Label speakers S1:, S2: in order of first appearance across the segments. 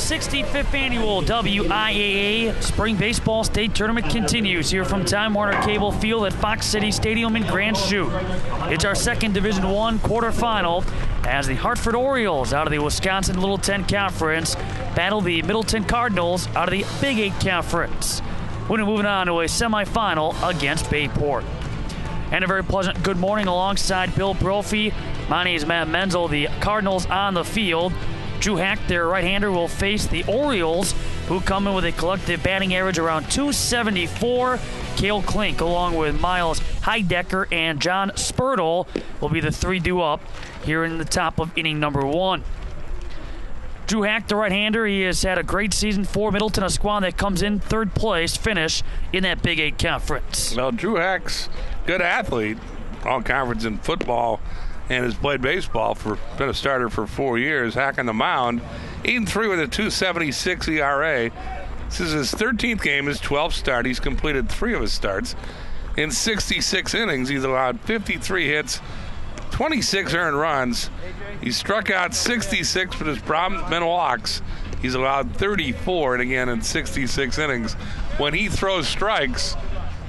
S1: 65th annual WIAA Spring Baseball State Tournament continues here from Time Warner Cable Field at Fox City Stadium in Grand Chute. It's our second Division I quarterfinal as the Hartford Orioles out of the Wisconsin Little 10 Conference battle the Middleton Cardinals out of the Big 8 Conference. We're moving on to a semifinal against Bayport. And a very pleasant good morning alongside Bill Brophy. My name is Matt Menzel. The Cardinals on the field. Drew Hack, their right-hander, will face the Orioles, who come in with a collective batting average around 274. Cale Klink, along with Miles Heidecker and John Spurtle, will be the three due up here in the top of inning number one. Drew Hack, the right-hander, he has had a great season for Middleton, a squad that comes in third place finish in that Big 8 Conference.
S2: Well, Drew Hack's a good athlete, all conference in football, and has played baseball, been a starter for 4 years. Hack on the mound, 8-3 with a 2.76 ERA. This is his 13th game, his 12th start. He's completed 3 of his starts. In 66 innings, he's allowed 53 hits, 26 earned runs. He's struck out 66, but his problem's been walks. He's allowed 34, and again in 66 innings. When he throws strikes,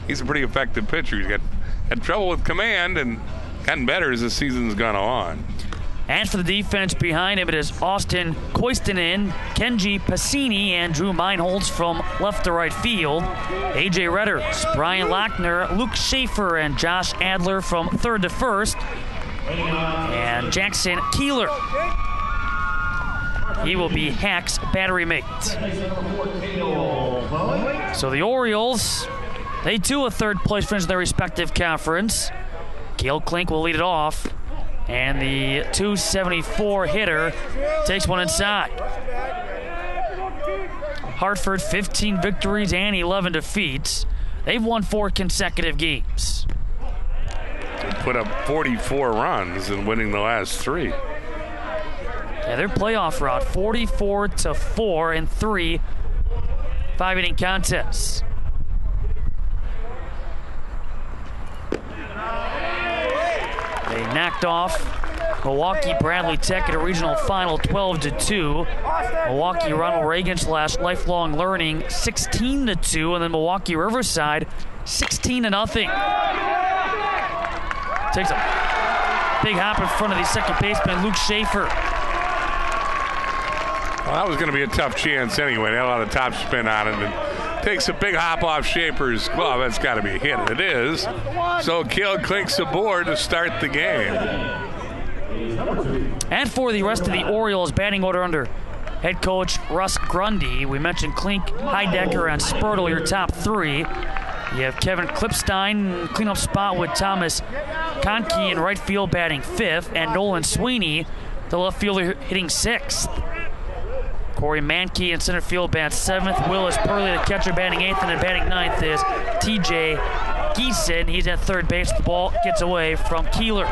S2: he's a pretty effective pitcher. He's had trouble with command and gotten better as the season's gone on.
S1: As for the defense behind him, it is Austin Koistinen, Kenji Passini, and Drew Meinholz from left to right field. A.J. Redders, Brian Lochner, Luke Schaefer, and Josh Adler from third to first. And Jackson Keeler. He will be Hack's battery mate. So the Orioles, they too a third place finish in their respective conference. Cale Klink will lead it off, and the 274 hitter takes one inside. Hartford, 15 victories and 11 defeats. They've won 4 consecutive games.
S2: They put up 44 runs in winning the last 3.
S1: Yeah, their playoff route, 44-4 in 3 5-inning contests. They knocked off Milwaukee Bradley Tech at a regional final 12-2. Milwaukee Ronald Reagan/Lifelong Learning 16-2, and then Milwaukee Riverside 16-0. Takes a big hop in front of the second baseman Luke Schaefer.
S2: Well, that was going to be a tough chance anyway. They had a lot of top spin on it, and takes a big hop off Schaefer's glove. That's got to be a hit. It is. So Cale Klink's aboard to start the game.
S1: And for the rest of the Orioles batting order under head coach Russ Grundy, we mentioned Klink, Heidecker, and Spurtle, your top 3. You have Kevin Klipstein, cleanup spot with Thomas Konke in right field batting 5th, and Nolan Sweeney, the left fielder, hitting 6th. Corey Mankey in center field bats 7th. Willis Purley, the catcher, batting 8th, and then batting 9th is TJ Geeson. He's at third base. The ball gets away from Keeler.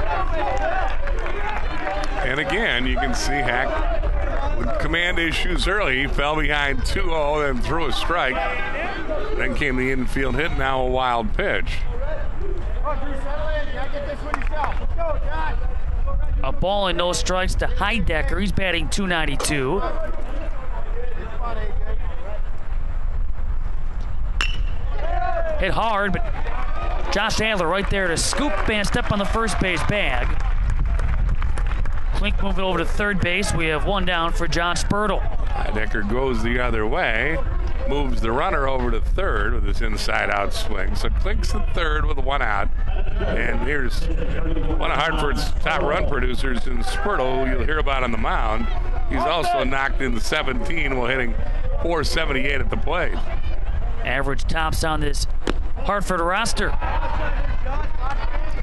S2: And again, you can see Hack with command issues early. He fell behind 2-0, then threw a strike. Then came the infield hit, now a wild pitch.
S1: A ball and no strikes to Heidecker. He's batting .292. Hit hard, but Josh Adler right there to scoop and step on the first base bag. Klink moving over to third base. We have one down for John Spurtle.
S2: Heidecker goes the other way, moves the runner over to third with his inside-out swing. So Klink's the third with 1 out. And here's one of Hartford's top run producers in Spurtle, who you'll hear about on the mound. He's also knocked in the 17 while hitting .478 at the plate.
S1: Average tops on this Hartford roster.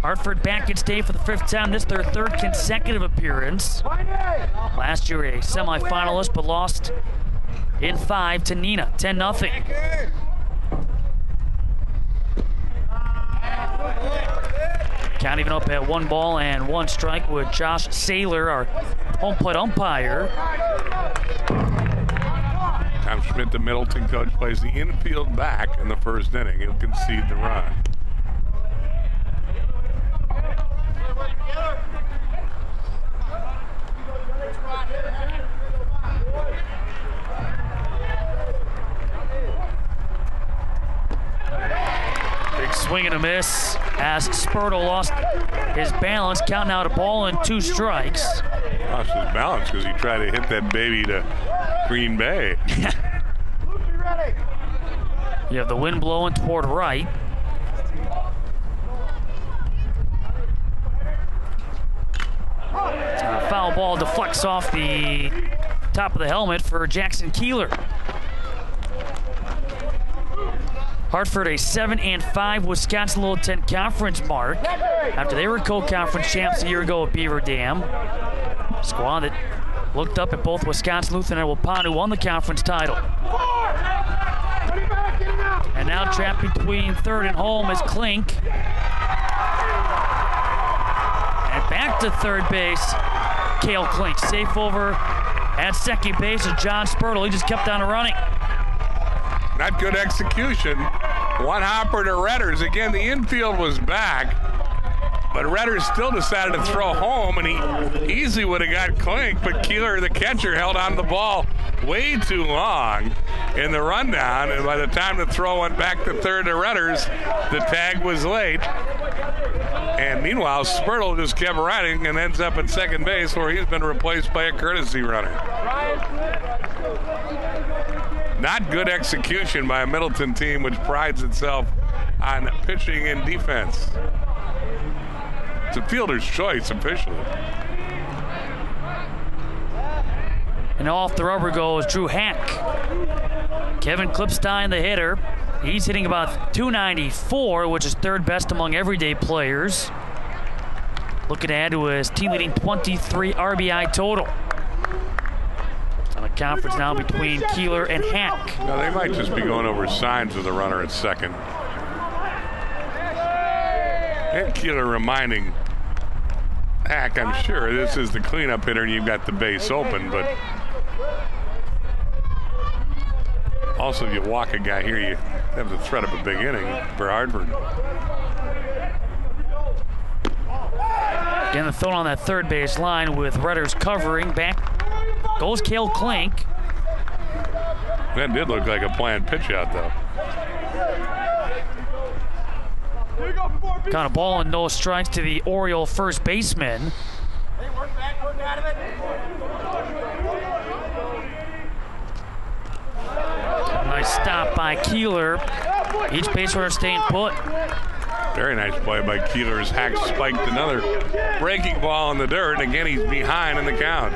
S1: Hartford back at state for the 5th time. This is their 3rd consecutive appearance. Last year a semifinalist, but lost in 5 to Neenah, 10-0. Count even up at 1 ball and 1 strike with Josh Saylor, our home plate umpire.
S2: Tom Schmidt, the Middleton coach, plays the infield back in the 1st inning. He'll concede the run.
S1: Swing and a miss as Spurtle lost his balance. Count now to ball and 2 strikes.
S2: Lost his balance because he tried to hit that baby to Green Bay.
S1: You have the wind blowing toward right. Foul ball deflects off the top of the helmet for Jackson Keeler. Hartford a 7-5 Wisconsin Little 10 conference mark after they were co-conference champs a year ago at Beaver Dam. Squad that looked up at both Wisconsin Lutheran and Waupun, who won the conference title. And now trapped between third and home is Klink. And back to third base, Cale Klink. Safe over at second base is John Spurtle. He just kept on running.
S2: Not good execution. One hopper to Redders. Again, the infield was back, but Redders still decided to throw home, and he easily would have got Klink, but Keeler, the catcher, held on the ball way too long in the rundown, and by the time the throw went back to third to Redders, the tag was late. And meanwhile, Spurtle just kept running and ends up at second base, where he's been replaced by a courtesy runner. Not good execution by a Middleton team which prides itself on pitching and defense. It's a fielder's choice officially.
S1: And off the rubber goes Drew Hack. Kevin Klipstein, the hitter. He's hitting about .294, which is third best among everyday players. Looking to add to his team-leading 23 RBI total. On a conference now between Keeler and Hack.
S2: Now they might just be going over signs of the runner at second. And Keeler reminding Hack, I'm sure this is the cleanup hitter and you've got the base open, but also if you walk a guy here, you have the threat of a big inning for Hartford.
S1: Again, the throw on that third base line with Redders covering. Back goes Cale Klink.
S2: That did look like a planned pitch out, though.
S1: Got a ball and no strikes to the Oriole first baseman. A nice stop by Keeler. Each base runner staying put.
S2: Very nice play by Keeler as Hack spiked another breaking ball in the dirt, and again he's behind in the count.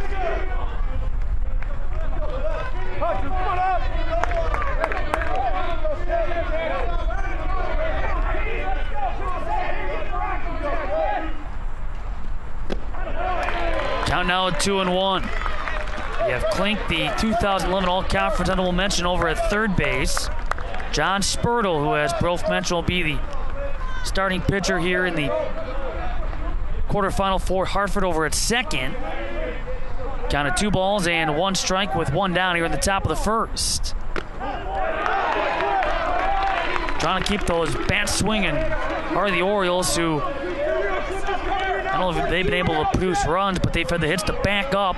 S1: Count now at 2-1. You have Klink, the 2011 All-Conference honorable mention, over at third base. John Spurtle, who has both mentioned, will be the starting pitcher here in the quarterfinal for Hartford, over at second. Count of 2 balls and 1 strike with 1 down here in the top of the first. Trying to keep those bats swinging are the Orioles, who I don't know if they've been able to produce runs, but they've had the hits to back up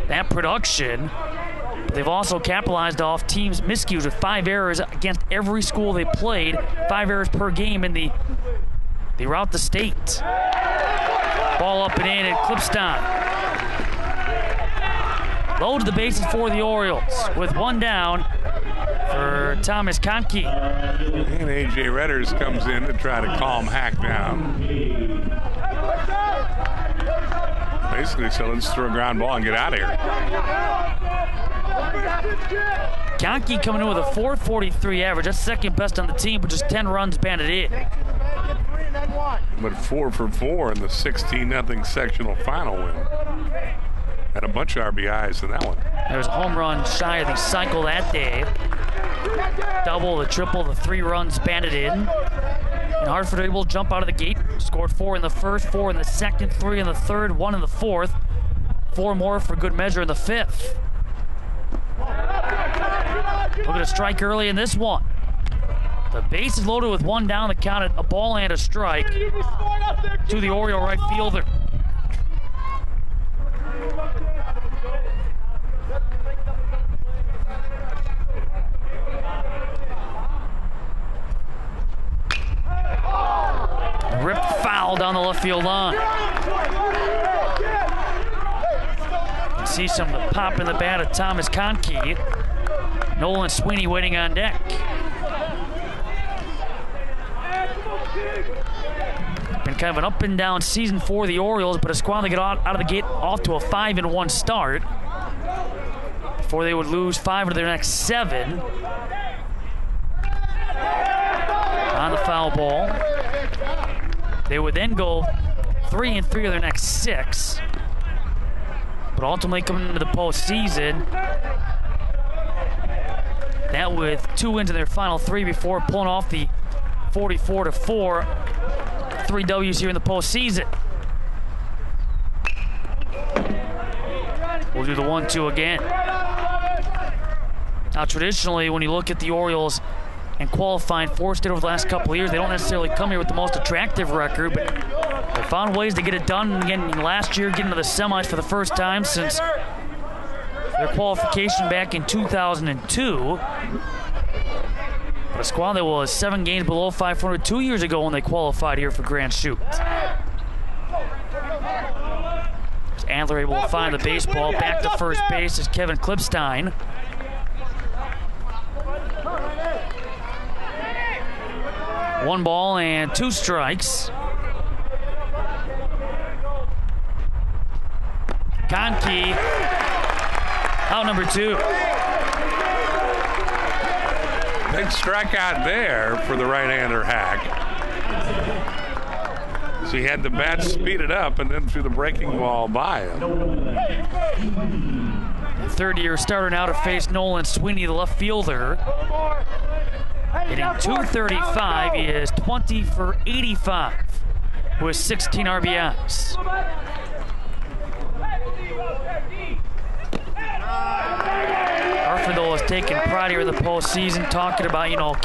S1: that production. But they've also capitalized off teams' miscues with 5 errors against every school they played. 5 errors per game in the route the state. Ball up and in at Klipstein. Low to the bases for the Orioles with 1 down for Thomas Konke.
S2: And A.J. Redders comes in to try to calm Hack down. Basically, so let's throw a ground ball and get out of here.
S1: Konke coming in with a .443 average. That's second best on the team, but just 10 runs banded in.
S2: But 4 for 4 in the 16-0 sectional final win. Had a bunch of RBIs in that one.
S1: There's a home run shy of the cycle that day. Double, the triple, the 3 runs banded in. And Hartford able to jump out of the gate. Scored 4 in the first, 4 in the second, 3 in the third, 1 in the fourth. 4 more for good measure in the fifth. Look at a strike early in this one. The base is loaded with 1 down. The count at a ball and a strike to the Oriole right fielder. left field line. You see some of the pop in the bat of Thomas Conkey. Nolan Sweeney waiting on deck. Been kind of an up and down season for the Orioles, but a squad that get out of the gate off to a 5-1 start before they would lose 5 of their next 7. On the foul ball. They would then go 3-3 of their next 6, but ultimately coming into the postseason, that with 2 wins in their final 3 before pulling off the 44-4 3 W's here in the postseason. We'll do the 1-2 again. Now, traditionally, when you look at the Orioles and qualifying for state over the last couple of years, they don't necessarily come here with the most attractive record, but they found ways to get it done. Again, last year, getting to the semis for the first time since their qualification back in 2002. But a squad that was 7 games below 500 2 years ago when they qualified here for Grand Chute. Antler able to find the baseball. Back to first base is Kevin Klipstein. One ball and 2 strikes. Conkey, out number 2.
S2: Big strikeout there for the right-hander Hack. So he had the bat speeded up and then threw the breaking ball by him.
S1: The third-year starter now to face Nolan Sweeney, the left fielder. Hitting .235, he is 20 for 85 with 16 RBIs. Hartford, though, has taken pride here in the postseason, talking about, you have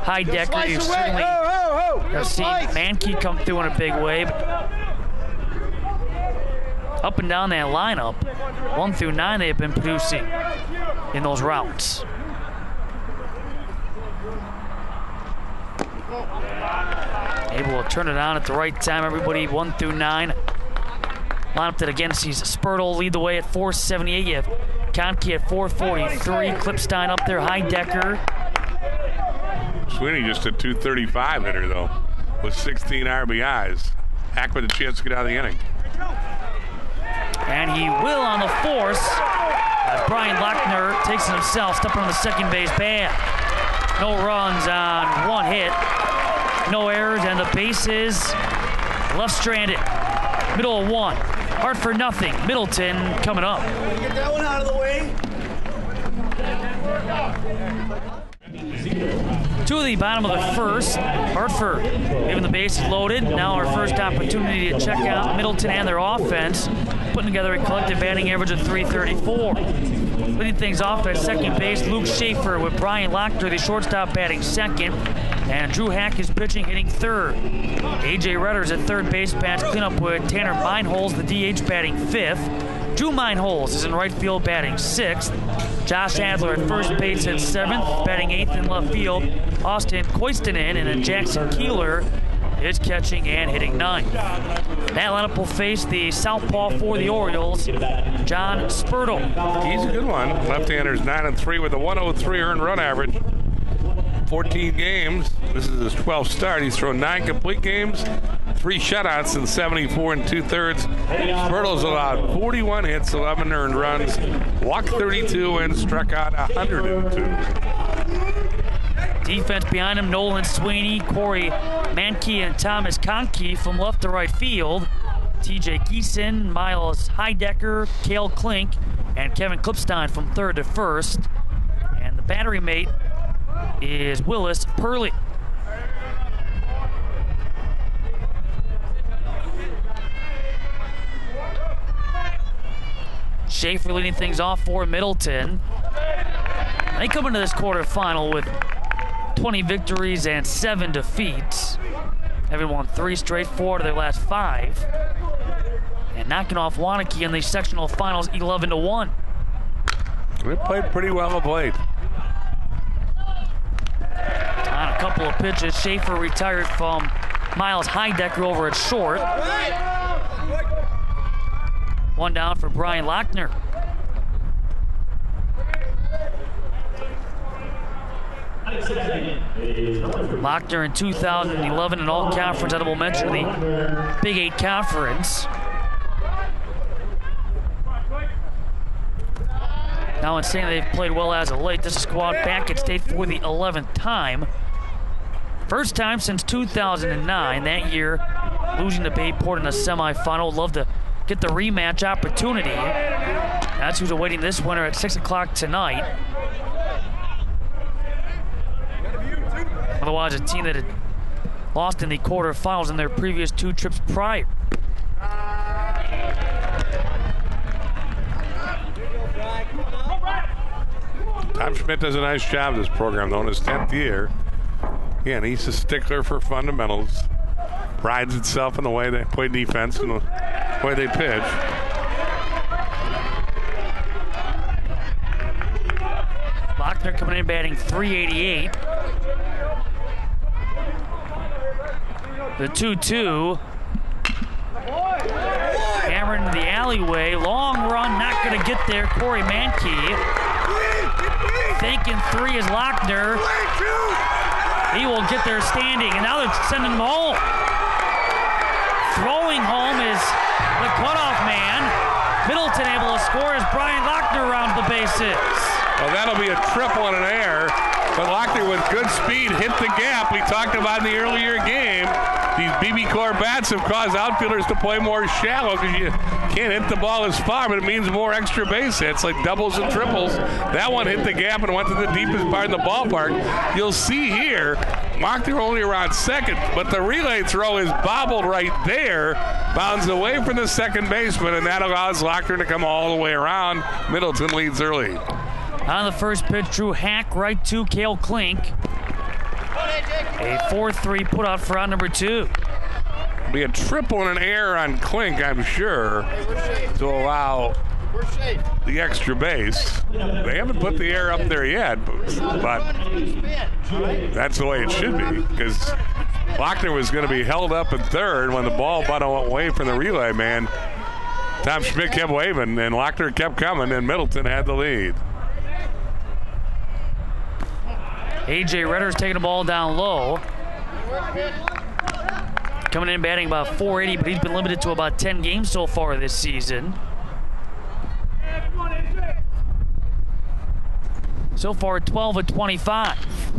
S1: Heidecker. You certainly have seen Mankey come through in a big way. But up and down that lineup, 1 through 9, they have been producing in those routes. Able to turn it on at the right time, everybody, 1 through 9. Lineup that again sees Spurtle lead the way at 478. You have Conkey at 443. Klipstein up there, Heidecker.
S2: Sweeney just a .235 hitter, though, with 16 RBIs. Hack with a chance to get out of the inning.
S1: And he will on the force as Brian Lochner takes it himself, stepping on the second base pad. No runs on 1 hit. No errors, and the bases left stranded. Middle of 1. Hartford nothing. Middleton coming up.
S3: Get that one out of the way.
S1: To the bottom of the first. Hartford given the bases loaded. Now our first opportunity to check out Middleton and their offense, putting together a collective batting average of .334. Leading things off at second base, Luke Schaefer with Brian Lochner, the shortstop, batting second. And Drew Hack is pitching, hitting third. A.J. Redders at third base, bats cleanup with Tanner Meinholz, the DH, batting fifth. Drew Meinholz is in right field, batting sixth. Josh Adler at first base at seventh, batting eighth in left field. Austin Koistinen and then Jackson Keeler is catching and hitting ninth. That lineup will face the southpaw for the Orioles, John Spurtle.
S2: He's a good one. Left-hander's 9-3 with a 103 earned run average. 14 games. This is his 12th start. He's thrown 9 complete games, 3 shutouts, and 74 2/3. Spurtle's allowed 41 hits, 11 earned runs, walked 32, and struck out 102.
S1: Defense behind him, Nolan Sweeney, Corey Mankey, and Thomas Conkey from left to right field. TJ Geeson, Miles Heidecker, Cale Klink, and Kevin Klipstein from third to first. And the battery mate is Willis Purley. Schaefer leading things off for Middleton. They come into this quarterfinal with 20 victories and 7 defeats. Having won 3 straight, 4 out of their last 5. And knocking off Waunakee in the sectional finals 11-1.
S2: They played pretty well of late.
S1: On a couple of pitches, Schaefer retired from Miles Heidecker over at short. One down for Brian Lochner. Lochner in 2011 an all-conference honorable mention in the Big 8 Conference. Now in saying they've played well as of late, this is squad back at state for the 11th time. First time since 2009. That year, losing to Bayport in the semifinal. Love to get the rematch opportunity. That's who's awaiting this winner at 6 o'clock tonight. Otherwise, a team that had lost in the quarterfinals in their previous 2 trips prior.
S2: Tom Schmidt does a nice job this program, though, in his 10th year. Again, he's a stickler for fundamentals. Prides itself in the way they play defense and the way they pitch.
S1: Lochner coming in batting .388. The 2-2. Hammered into the alleyway. Long run, not going to get there. Corey Mankey. Thinking 3 is Lochner. He will get there standing, and now they're sending him home. Throwing home is the cutoff man. Middleton able to score as Brian Lochner rounds the bases.
S2: Well, that'll be a triple and an error. But Lochner with good speed hit the gap we talked about in the earlier game. These BB Core bats have caused outfielders to play more shallow because you can't hit the ball as far, but it means more extra base hits, like doubles and triples. That one hit the gap and went to the deepest part of the ballpark. You'll see here, Lochner only around second, but the relay throw is bobbled right there, bounds away from the second baseman, and that allows Lochner to come all the way around. Middleton leads early.
S1: On the first pitch, Drew Hack right to Cale Klink. A 4-3 put out for out number 2.
S2: Be a triple and an error on Klink, I'm sure, to allow the extra base. They haven't put the error up there yet, but that's the way it should be, because Lochner was going to be held up at third when the ball went away from the relay man. Tom Schmidt kept waving, and Lochner kept coming, and Middleton had the lead.
S1: A.J. Redder's taking the ball down low. Coming in batting about .480, but he's been limited to about 10 games so far this season. So far, 12 of 25.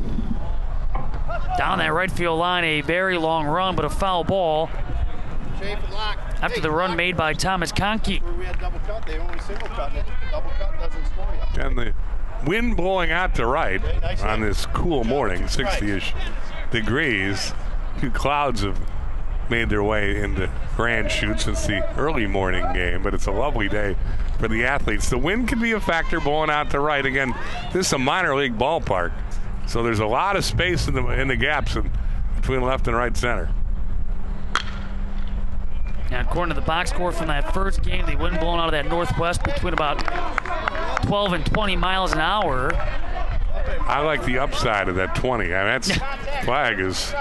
S1: Down that right field line, a very long run, but a foul ball. After the run made by Thomas Conkey.
S3: We had double cut, they only single cut, and double cut doesn't score you.
S2: And the wind blowing out to right on this cool morning, 60-ish degrees. 2 clouds have made their way into Grand Chute since the early morning game, but it's a lovely day for the athletes. The wind can be a factor blowing out to right. Again, this is a minor league ballpark, so there's a lot of space in the gaps between left and right center.
S1: Now, according to the box score from that first game, the wind blowing out of that northwest between about 12 and 20 miles an hour.
S2: I like the upside of that 20. I mean, that's flag is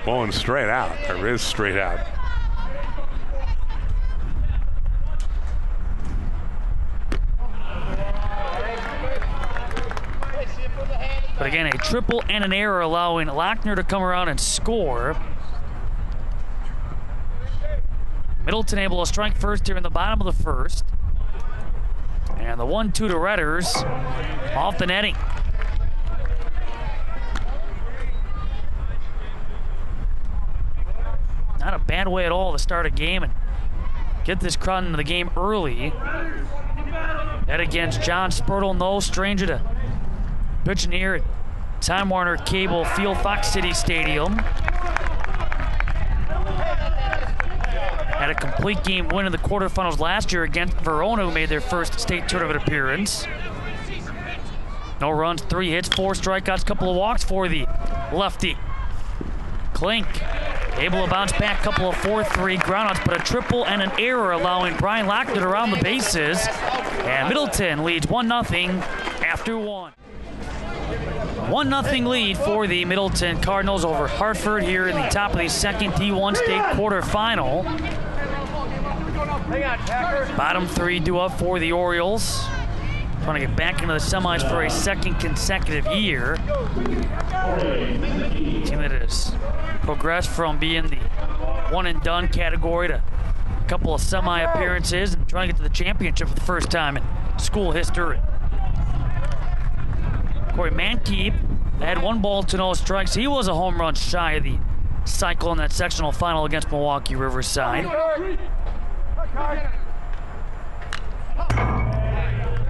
S2: blowing straight out, or is straight out.
S1: But again, a triple and an error allowing Lochner to come around and score. Middleton able to strike first here in the bottom of the first. And the 1-2 to Redders off the netting. Not a bad way at all to start a game and get this crowd into the game early. That against John Spurtle, no stranger to pitching here at Time Warner Cable Field, Fox City Stadium. Had a complete game win in the quarterfinals last year against Verona, who made their first state tournament appearance. No runs, 3 hits, 4 strikeouts, couple of walks for the lefty. Klink able to bounce back, couple of 4-3 groundouts, but a triple and an error allowing Brian Lochner to round the bases. And Middleton leads 1-0 after 1. 1-0 lead for the Middleton Cardinals over Hartford here in the top of the second D1 state quarterfinal. Bottom three due up for the Orioles. Trying to get back into the semis for a second consecutive year. Team that has progressed from being the one and done category to a couple of semi appearances and trying to get to the championship for the first time in school history. Corey Mankeep had 1 ball to no strikes. He was a home run shy of the cycle in that sectional final against Milwaukee Riverside.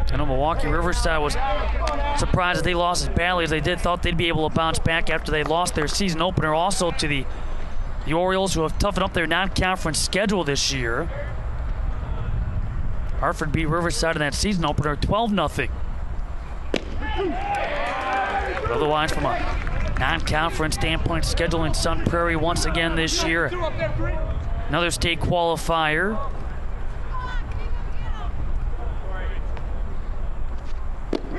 S1: I know Milwaukee Riverside was surprised that they lost as badly as they did. Thought they'd be able to bounce back after they lost their season opener also to the Orioles, who have toughened up their non-conference schedule this year. Hartford beat Riverside in that season opener 12-0. But otherwise, from a non-conference standpoint, scheduling Sun Prairie once again this year. Another state qualifier.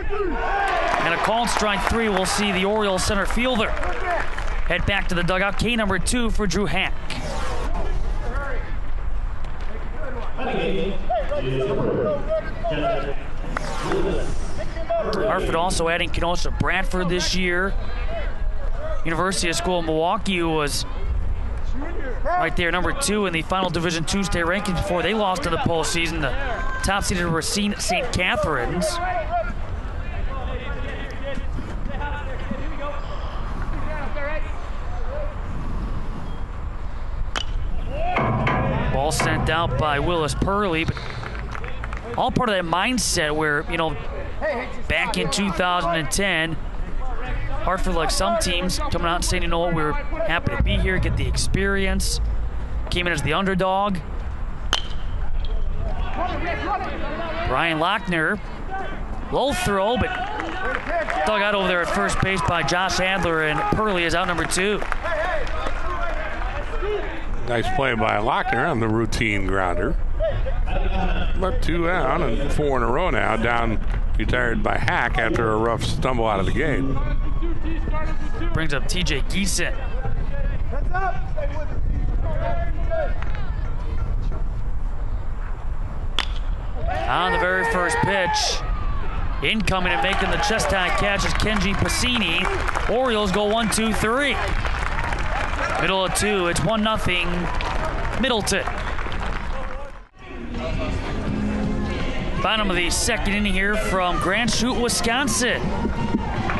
S1: And a called strike 3 will see the Orioles center fielder head back to the dugout. K number 2 for Drew Hack. Hartford also adding Kenosha Bradford this year. University of School of Milwaukee, who was right there, number 2 in the final Division II state rankings before they lost in the postseason. The top seeded Racine St. Catharines. Ball sent out by Willis Purley, but all part of that mindset where, you know, back in 2010, Hartford, like some teams, coming out and saying, you know what, we're happy to be here, get the experience. Came in as the underdog. Brian Lochner, low throw, but dug out over there at first base by Josh Adler, and Purley is out number 2.
S2: Nice play by Lochner on the routine grounder. But 2 out and 4 in a row now. Down retired by Hack after a rough stumble out of the gate.
S1: Brings up TJ Geeson. On the very first pitch, incoming and making the chest high catch is Kenji Passini. Orioles go 1-2-3. Middle of 2, it's 1-0 Middleton. Bottom of the second inning here from Grand Chute, Wisconsin.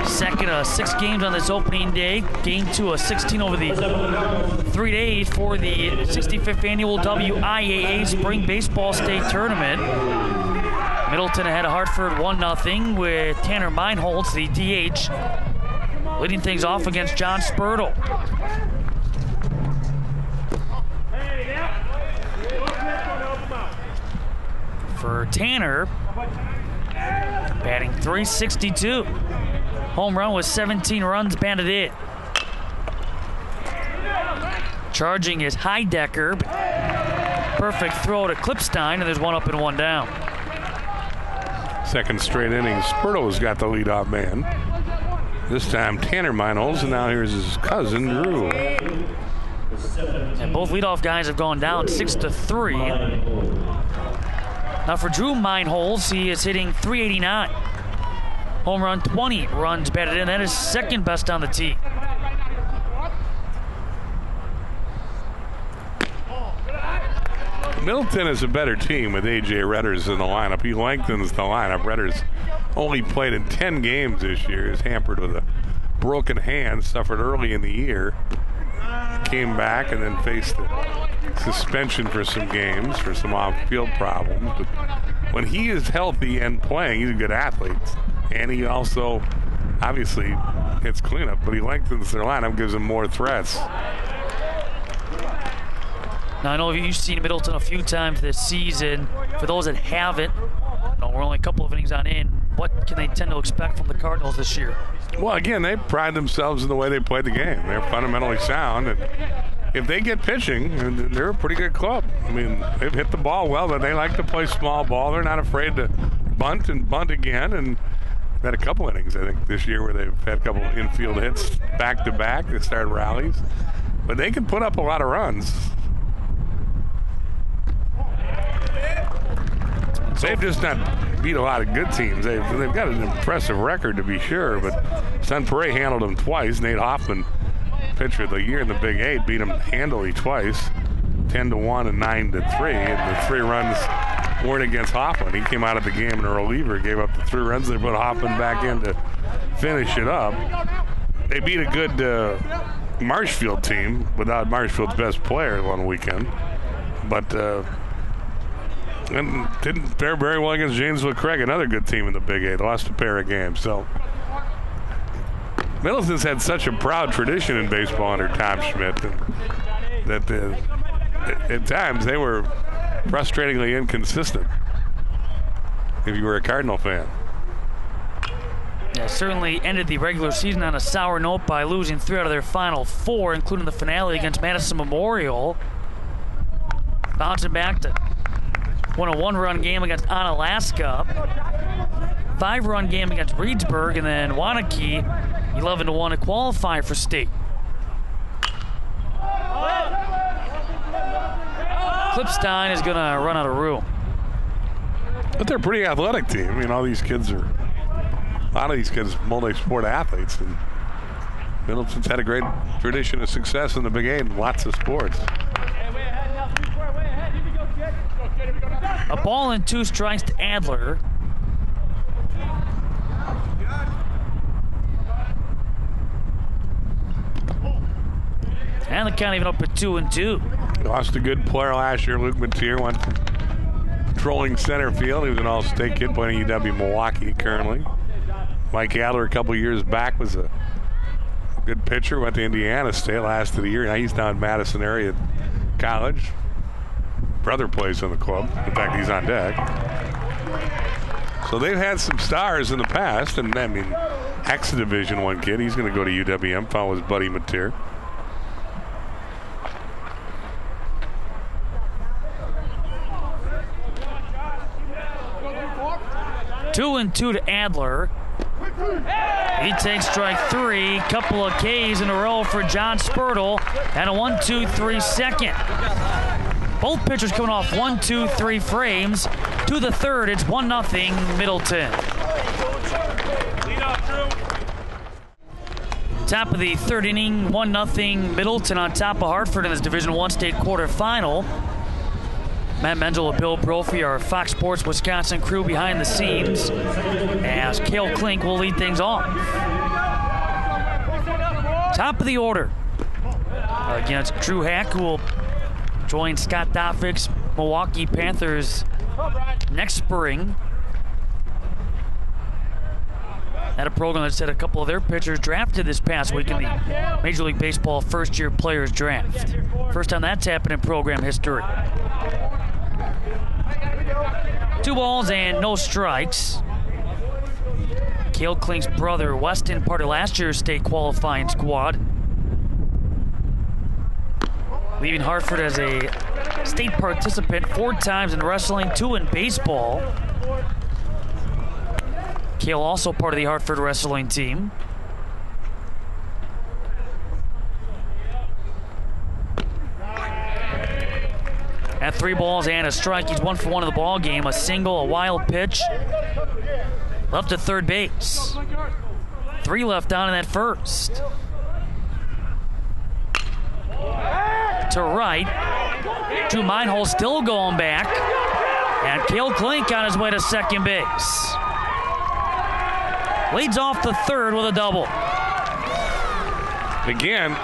S1: Second of 6 games on this opening day. Game 2 of 16 over the 3 days for the 65th annual WIAA Spring Baseball State Tournament. Middleton ahead of Hartford 1-0 with Tanner Meinholz, the DH, leading things off against John Spurtle. For Tanner, batting .362. Home run with 17 runs batted in. Charging is Heidecker. Perfect throw to Klipstein, and there's 1 up and 1 down.
S2: Second straight inning, Spurtle's got the leadoff man. This time Tanner Meinholz, and now here's his cousin, Drew.
S1: And both leadoff guys have gone down 6-3. Now for Drew Meinholz, he is hitting .389. Home run 20 runs batted in. That is second best on the team.
S2: Middleton is a better team with A.J. Redders in the lineup. He lengthens the lineup. Redders only played in 10 games this year. He's hampered with a broken hand, suffered early in the year. Came back and then faced the suspension for some games for some off-field problems. But when he is healthy and playing, he's a good athlete. And he also, obviously, hits cleanup, but he lengthens their lineup, gives them more threats.
S1: Now, I know you've seen Middleton a few times this season. For those that haven't, we're only a couple of innings on in. What can they tend to expect from the Cardinals this year?
S2: Well, again, they pride themselves in the way they play the game. They're fundamentally sound, and if they get pitching, they're a pretty good club. I mean, they've hit the ball well, but they like to play small ball. They're not afraid to bunt and bunt again, and had a couple innings, I think, this year where they've had a couple infield hits back-to-back. They started rallies. But they can put up a lot of runs. They've just not beat a lot of good teams. They've got an impressive record, to be sure, but Sun Prairie handled them twice. Nate Hoffman, pitcher of the year in the Big 8, beat them handily twice, 10-1 and 9-3, and the 3 runs weren't against Hoffman. He came out of the game in a reliever, gave up the 3 runs. They put Hoffman back in to finish it up. They beat a good Marshfield team without Marshfield's best player one weekend, but and didn't fare very well against Janesville Craig, another good team in the Big 8. Lost a pair of games. So Middleton's had such a proud tradition in baseball under Tom Schmidt that at times they were frustratingly inconsistent if you were a Cardinal fan.
S1: Yeah, certainly ended the regular season on a sour note by losing 3 out of their final 4, including the finale against Madison Memorial. Bouncing back to won a 1-run game against Onalaska, 5-run game against Reedsburg, and then Wanakee 11-1 to qualify for state. Clipstein is going to run out of room.
S2: But they're a pretty athletic team. I mean, a lot of these kids are multi-sport athletes, and Middleton's had a great tradition of success in the Big 8 in lots of sports.
S1: A ball and 2 strikes to Adler. And the count even up at 2-2.
S2: Lost a good player last year. Luke Mateer went patrolling center field. He was an all-state kid playing at UW Milwaukee currently. Mike Adler a couple years back was a good pitcher. Went to Indiana State last of the year. Now he's down in Madison area college. Brother plays on the club. In fact, he's on deck. So they've had some stars in the past, and I mean, Heck's a Division I kid. He's going to go to UWM, follow his buddy Mateer.
S1: Two and 2 to Adler. He takes strike 3. Couple of Ks in a row for John Spurtle, and a 1-2-3 second. Both pitchers coming off 1-2-3 frames. To the third, it's 1-0 Middleton. Top of the third inning, 1-0 Middleton on top of Hartford in this Division I state quarterfinal. Matt Menzel and Bill Brophy, our Fox Sports Wisconsin crew behind the scenes, as Cale Klink will lead things off. Top of the order against Drew Hack, who will join Scott Doffick's Milwaukee Panthers next spring. At a program that said a couple of their pitchers drafted this past week in the Major League Baseball first-year players draft. First time that's happened in program history. 2 balls and no strikes. Cale Klink's brother, Weston, part of last year's state qualifying squad. Leaving Hartford as a state participant 4 times in wrestling, 2 in baseball. Cale also part of the Hartford wrestling team. At 3 balls and a strike, he's 1 for 1 in the ball game. A single, a wild pitch, left to third base. 3 left on in that first. To right, Drew Meinholz still going back, and Cale Klink on his way to second base. Leads off the third with a double.
S2: Again,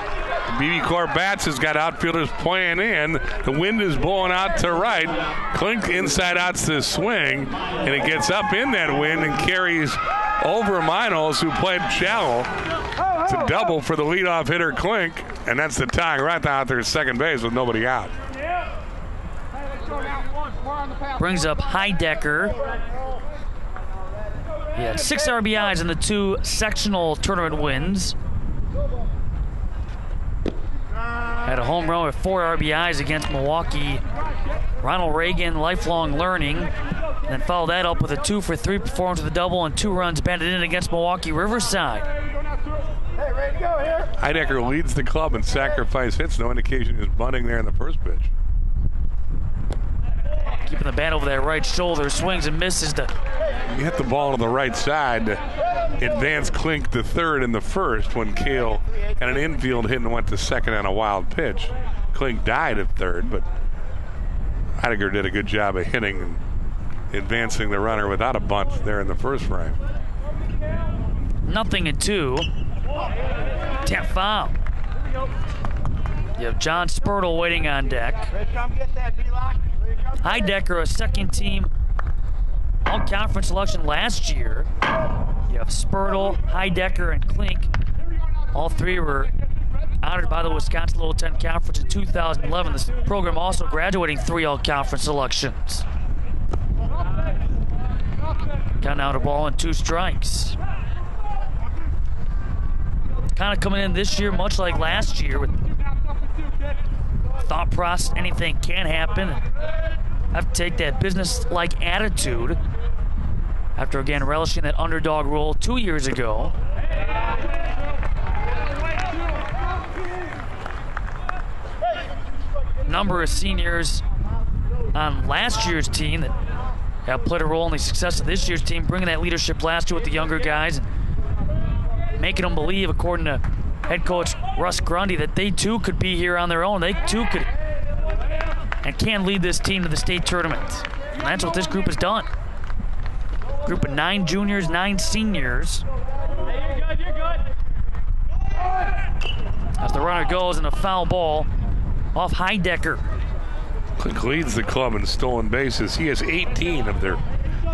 S2: BB Corbats has got outfielders playing in. The wind is blowing out to right. Klink inside out's the swing, and it gets up in that wind and carries over Meinholz, who played shallow. It's a double for the leadoff hitter Klink, and that's the tying right out there at second base with nobody out.
S1: Brings up Heidecker. He had 6 RBIs in the 2 sectional tournament wins. Had a home run with 4 RBIs against Milwaukee. Ronald Reagan, lifelong learning. And then follow that up with a 2-for-3 performance with a double and 2 runs batted in against Milwaukee Riverside.
S3: Hey, ready to go here.
S2: Heidecker leads the club in sacrifice hits. No indication he was bunting there in the first pitch.
S1: Keeping the bat over that right shoulder, swings and misses.
S2: He hit the ball to the right side to advance Klink to third in the first when Kale had an infield hit and went to second on a wild pitch. Klink died at third, but Heidecker did a good job of hitting and advancing the runner without a bunt there in the first frame.
S1: 0-2. Tap foul. You have John Spurtle waiting on deck.
S3: Come get that, B-Lock.
S1: Heidecker, a second-team all-conference selection last year. You have Spurtle, Heidecker, and Klink. All three were honored by the Wisconsin Little 10 Conference in 2011. This program also graduating 3 all-conference selections. Got out a ball and 2 strikes. Kind of coming in this year much like last year with thought process, anything can happen. Have to take that business-like attitude after again relishing that underdog role 2 years ago. Number of seniors on last year's team that have played a role in the success of this year's team, bringing that leadership last year with the younger guys and making them believe, according to head coach Russ Grundy, that they too could be here on their own. They too could and can lead this team to the state tournament. And that's what this group has done. Group of 9 juniors, 9 seniors.
S3: You're good.
S1: As the runner goes in a foul ball off Heidecker.
S2: Klink leads the club in stolen bases. He has 18 of their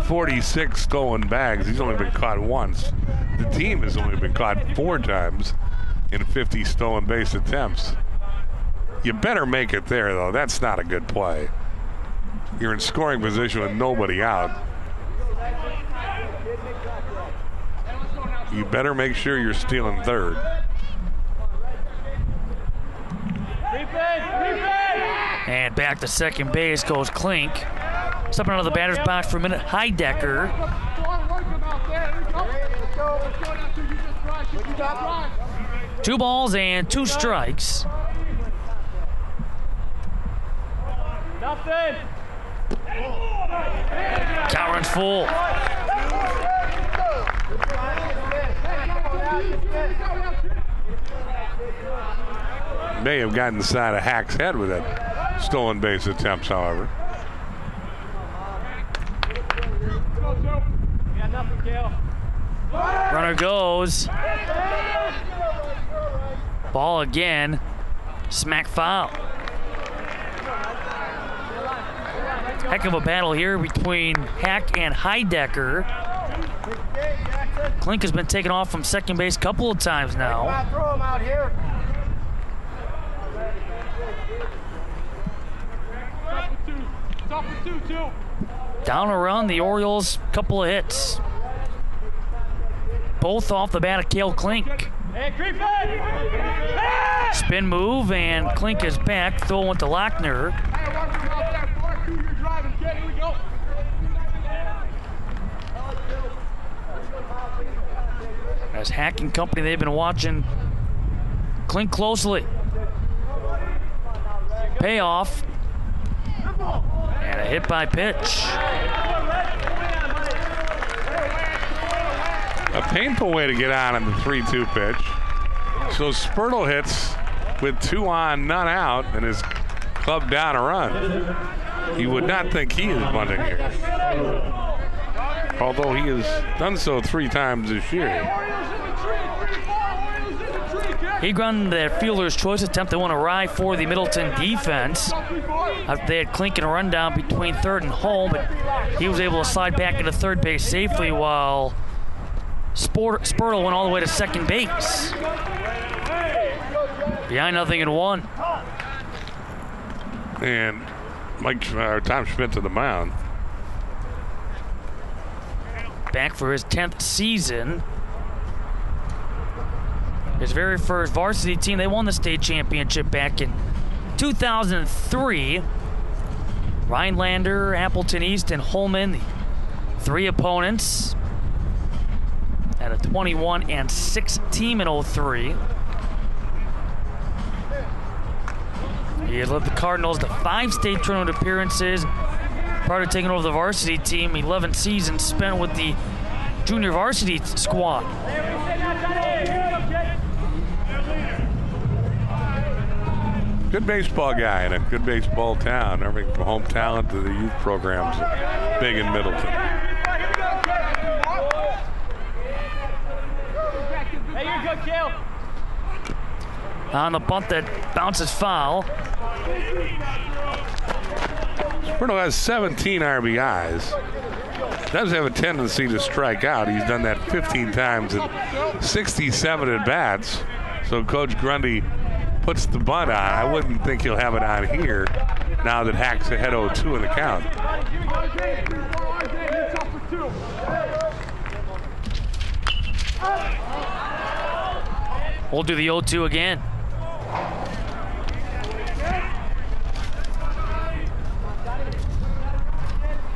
S2: 46 stolen bags. He's only been caught once. The team has only been caught 4 times in 50 stolen base attempts. You better make it there, though. That's not a good play. You're in scoring position with nobody out. You better make sure you're stealing third.
S1: And back to second base goes Klink. Stepping out of the batter's box for a minute, Heidecker. 2 balls and 2 strikes.
S3: Nothing.
S1: Count runs full.
S2: May have gotten the side of Hack's head with that stolen base attempts, however.
S1: Runner goes. Ball again. Smack foul. Heck of a battle here between Hack and Heidecker. Klink has been taken off from second base a couple of times now.
S3: Throw him out here.
S1: Down a run, the Orioles, couple of hits. Both off the bat of Cale Klink. Spin move, and Klink is back. Throw went to Lochner. As Hack and company, they've been watching Klink closely. Payoff. And a hit by pitch.
S2: A painful way to get on in the 3-2 pitch. So Spurtle hits with 2 on, none out, and his club down a run. You would not think he is bunting here, although he has done so 3 times this year.
S1: He run the fielder's choice attempt. They want to ride for the Middleton defense. After they had Klink and a rundown between third and home, but he was able to slide back into third base safely while Spurtle went all the way to second base. Behind 0-1.
S2: And Tom Schmidt to the mound.
S1: Back for his 10th season. His very first varsity team, they won the state championship back in 2003. Rhinelander, Appleton East, and Holman, the 3 opponents at a 21-6 team in 03. He had led the Cardinals to 5 state tournament appearances prior to taking over the varsity team. 11 seasons spent with the junior varsity squad.
S2: Good baseball guy in a good baseball town. Everything from home talent to the youth programs, big in Middleton.
S4: Hey, you're good, Kale.
S1: On the bunt that bounces foul.
S2: Spertle has 17 RBIs. Does have a tendency to strike out. He's done that 15 times in 67 at-bats. So Coach Grundy puts the bunt on. I wouldn't think he'll have it on here now that Hack's ahead 0-2 in the count.
S1: We'll do the 0-2 again.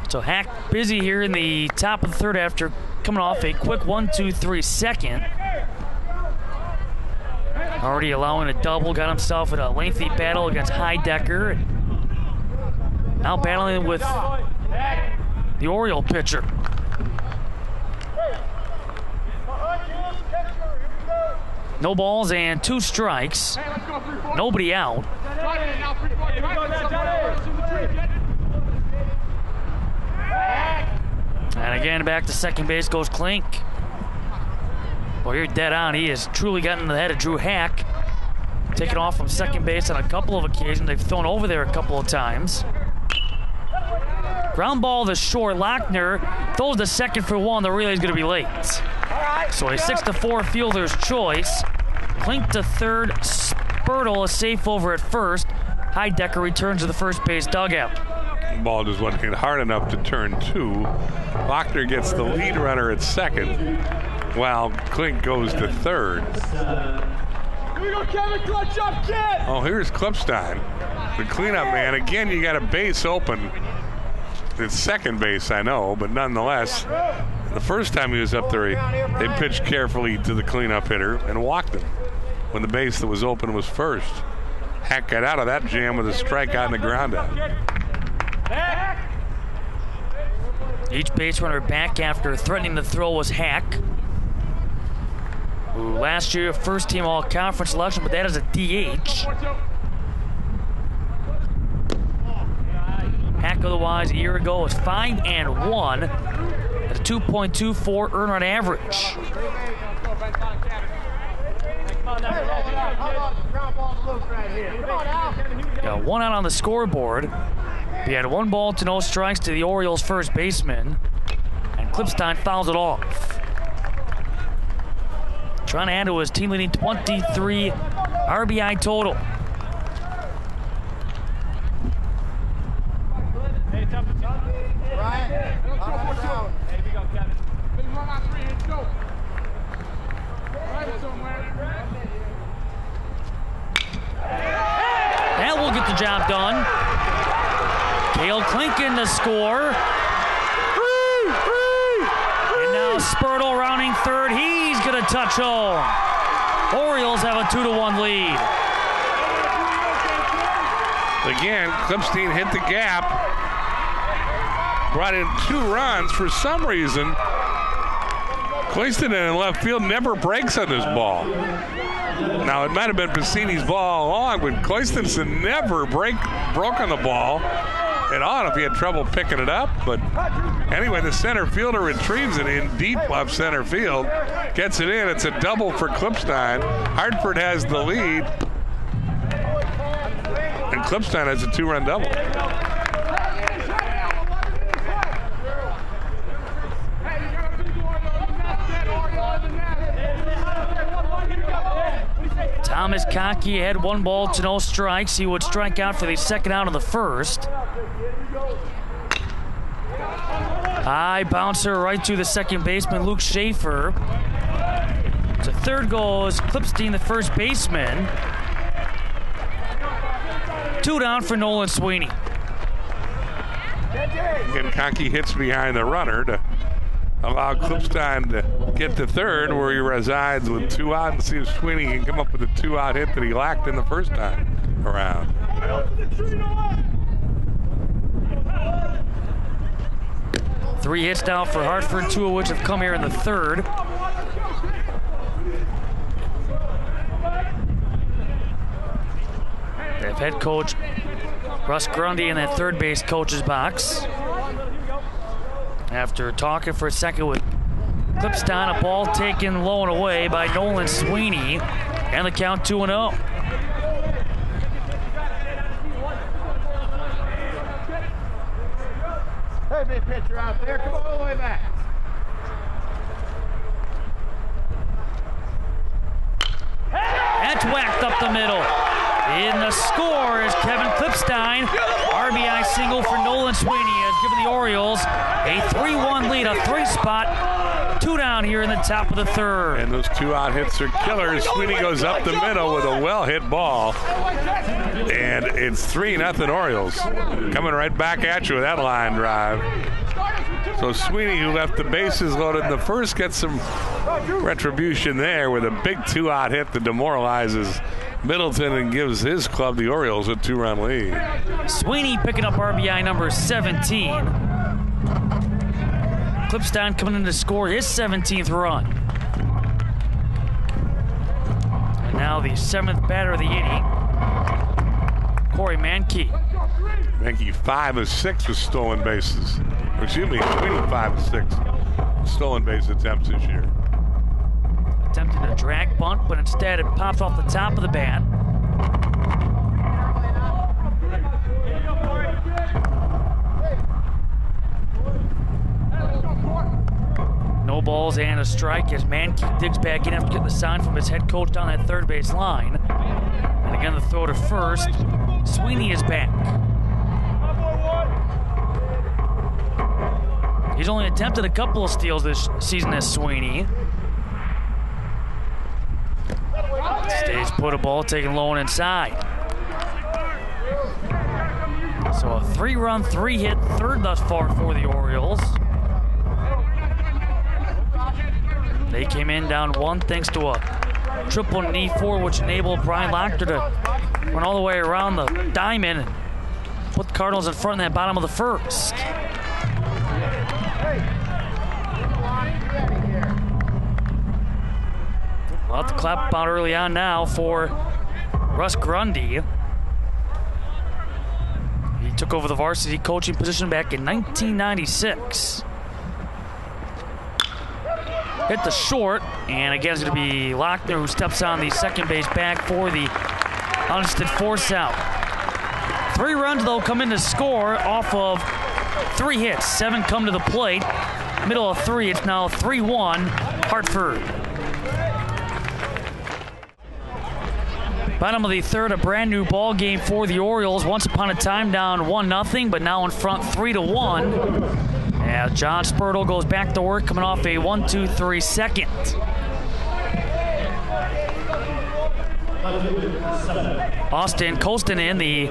S1: So Hack busy here in the top of the third after coming off a quick 1-2-3 second. Already allowing a double, got himself in a lengthy battle against Heidecker. Now battling with the Oriole pitcher. No balls and 2 strikes. Nobody out. And again, back to second base goes Klink. Well, you're dead on. He has truly gotten in the head of Drew Hack. Taken off from second base on a couple of occasions. They've thrown over there a couple of times. Ground ball to short. Lochner throws the second for 1. The relay is going to be late. So a 6-4 fielder's choice. Klink to third. Spertle is safe over at first. Heidecker returns to the first base dugout.
S2: Ball just wasn't hit hard enough to turn 2. Lochner gets the lead runner at second, while Klink goes to third.
S4: Here we go, Kevin. Clutch up, kid.
S2: Oh, here's Klipstein, the cleanup man. Again, you got a base open. It's second base, I know, but nonetheless, the first time he was up there, they pitched carefully to the cleanup hitter and walked him when the base that was open was first. Hack got out of that jam with a strikeout and a ground out.
S1: Each base runner back after threatening the throw was Hack, who last year first team all-conference selection, but that is a DH. Hack otherwise a year ago was 5-1 at a 2.24 earned run average. Got 1 out on the scoreboard. He had 1 ball to no strikes to the Orioles' first baseman, and Klipstein fouls it off. Trying to add to his team-leading 23 RBI total. That will get the job done. Cale Klink in to score. And now Spertle rounding third. He's going to touch home. Orioles have a 2-1 lead.
S2: Again, Klipstein hit the gap. Brought in 2 runs. For some reason, Cleaston in left field never breaks on this ball. Now, it might have been Bassini's ball all along, but Cleistonson never broke on the ball at all if he had trouble picking it up. But anyway, the center fielder retrieves it in deep left center field, gets it in. It's a double for Klipstein. Hartford has the lead, and Klipstein has a 2-run double.
S1: Thomas Conkey had 1 ball to no strikes. He would strike out for the second out of the first. High bouncer right to the second baseman, Luke Schaefer. To third goes Klipstein, the first baseman. 2 down for Nolan Sweeney.
S2: Again, Conkey hits behind the runner to allow Clipstein to get to third where he resides with 2 out and see if Sweeney can come up with a 2-out hit that he lacked in the first time around.
S1: 3 hits now for Hartford, 2 of which have come here in the third. They have head coach Russ Grundy in that third base coach's box. After talking for a second with Clipstein, a ball taken low and away by Nolan Sweeney, and the count 2-0.
S3: Hey, big pitcher out there. Come all the way back.
S1: That's whacked up the middle. In the score is Kevin Clipstein. RBI single for Nolan Sweeney has given the Orioles a 3-1 lead, a 3-spot, 2 down here in the top of the third.
S2: And those 2-out hits are killers. Sweeney goes up the middle with a well-hit ball. And it's 3-0 Orioles. Coming right back at you with that line drive. So Sweeney, who left the bases loaded in the first, gets some retribution there with a big 2-out hit that demoralizes Middleton and gives his club, the Orioles, a 2-run lead.
S1: Sweeney picking up RBI number 17. Clipstein coming in to score his 17th run. And now the 7th batter of the inning, Corey Mankey.
S2: Mankey 5 of 6 with stolen bases. Excuse me, Sweeney 5 of 6 stolen base attempts this year.
S1: Attempting a drag bunt, but instead it pops off the top of the bat. No balls and a strike as Mankey digs back in after getting the sign from his head coach down that third base line. And again, the throw to first. Sweeney is back. He's only attempted a couple of steals this season as Sweeney. Stays put, a ball taken low and inside. So a 3-run, 3-hit third thus far for the Orioles. They came in down 1 thanks to a triple knee 4, which enabled Brian Lochter to run all the way around the diamond and put the Cardinals in front in that bottom of the first. We'll have to clap about early on now for Russ Grundy. He took over the varsity coaching position back in 1996. Hit the short, and again it's going to be Lochner who steps on the second base bag for the uninstead force out. 3 runs, though, come in to score off of 3 hits. 7 come to the plate. Middle of 3, it's now 3-1 Hartford. Bottom of the third, a brand new ball game for the Orioles. Once upon a time down 1-0, but now in front 3-1. As John Spurtle goes back to work, coming off a 1-2-3 second. Austin Kostanen, the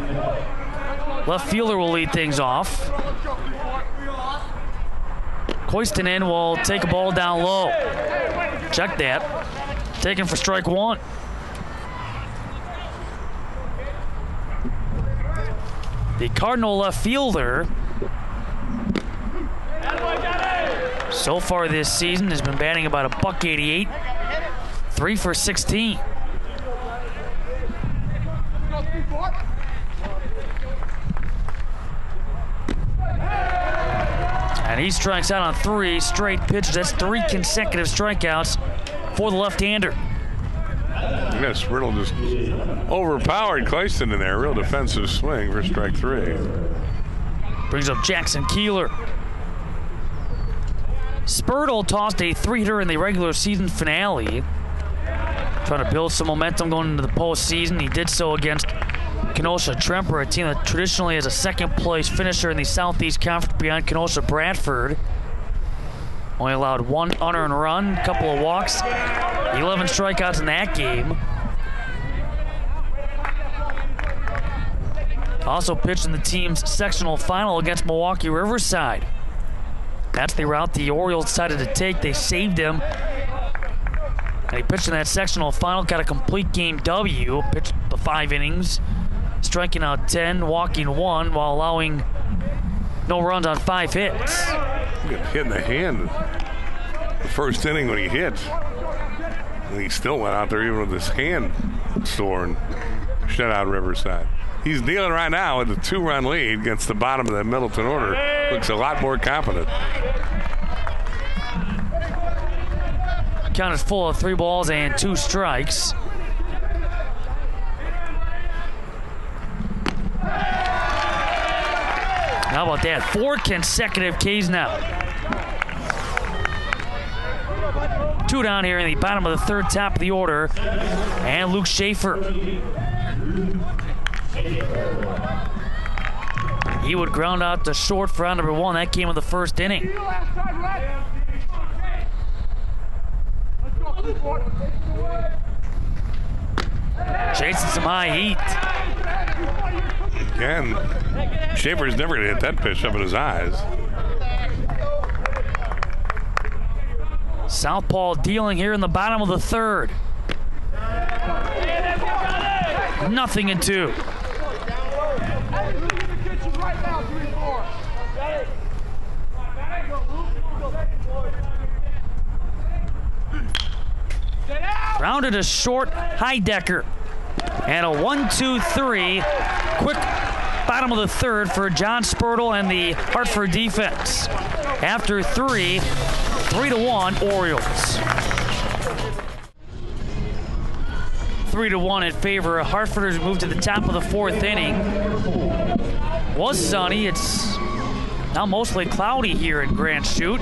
S1: left fielder, will lead things off. Kostanen will take a ball down low. Check that. Taken for strike 1. The Cardinal left fielder, so far this season, has been batting about $188, 3 for 16. And he strikes out on 3 straight pitches. That's 3 consecutive strikeouts for the left-hander.
S2: Yes, Riddle just overpowered Clayston in there. Real defensive swing for strike 3.
S1: Brings up Jackson Keeler. Spurtle tossed a 3-hitter in the regular season finale. Trying to build some momentum going into the postseason. He did so against Kenosha Tremper, a team that traditionally is a second-place finisher in the Southeast Conference behind Kenosha Bradford. Only allowed 1 unearned run, a couple of walks, 11 strikeouts in that game. Also pitched in the team's sectional final against Milwaukee Riverside. That's the route the Orioles decided to take. They saved him. And he pitched in that sectional final, got a complete game W, pitched the 5 innings, striking out 10, walking 1, while allowing no runs on 5 hits.
S2: He got hit in the hand the first inning when he hit. And he still went out there even with his hand sore and shut out Riverside. He's dealing right now with a 2-run lead against the bottom of the Middleton order. Looks a lot more confident.
S1: Count is full of 3 balls and 2 strikes. How about that? 4 consecutive Ks now. 2 down here in the bottom of the 3rd, top of the order. And Luke Schaefer. He would ground out to short for round number 1. That came in the 1st inning. Chasing some high heat.
S2: Again, Schaefer's never going to hit that pitch up in his eyes.
S1: Southpaw dealing here in the bottom of the 3rd. 0-2. Rounded a short, Heidecker. And a 1-2-3. Quick bottom of the 3rd for John Spurtle and the Hartford defense. After 3, 3-1 Orioles. 3-1 in favor of Hartforders. Moved to the top of the 4th inning. Was sunny. It's now mostly cloudy here in Grand Chute.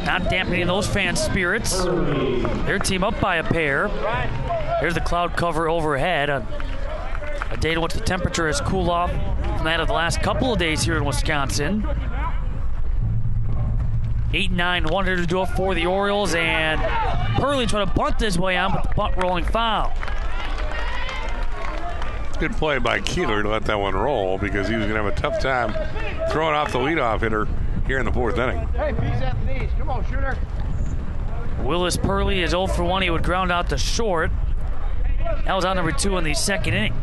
S1: Not dampening those fans' spirits. Their team up by a pair. There's the cloud cover overhead. A day in which the temperature has cooled off from that of the last couple of days here in Wisconsin. 8-9, 1 to do it for the Orioles, and Purley trying to bunt his way on, but the bunt rolling foul.
S2: Good play by Keeler to let that one roll because he was going to have a tough time throwing off the leadoff hitter here in the 4th inning.
S3: Hey, peace at the knees. Come on, shooter.
S1: Willis Purley is 0 for 1. He would ground out to short. That was out number 2 in the 2nd inning.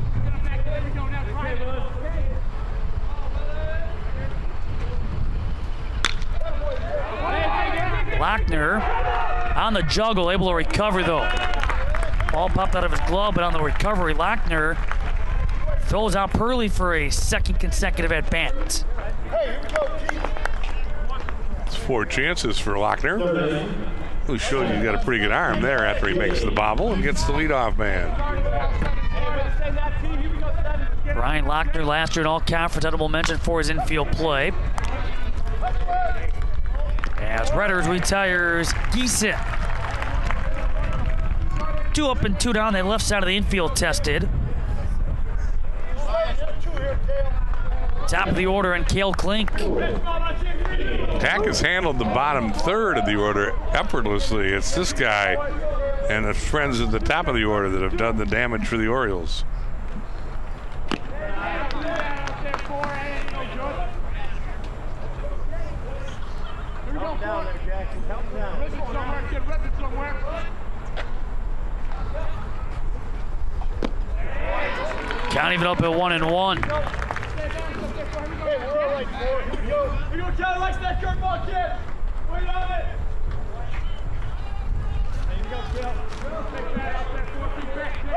S1: Lochner on the juggle, able to recover though. Ball popped out of his glove, but on the recovery, Lochner throws out Purley for a 2nd consecutive at-bat.
S2: It's 4 chances for Lochner, who showed he's got a pretty good arm there after he makes the bobble and gets the leadoff man.
S1: Brian Lochner last year in all conference, edible mention for his infield play. As Redders retires Geeson. 2 up and 2 down, that left side of the infield tested. Top of the order and Cale Klink.
S2: Hack has handled the bottom 3rd of the order effortlessly. It's this guy and his friends at the top of the order that have done the damage for the Orioles.
S1: Count even up at 1-1.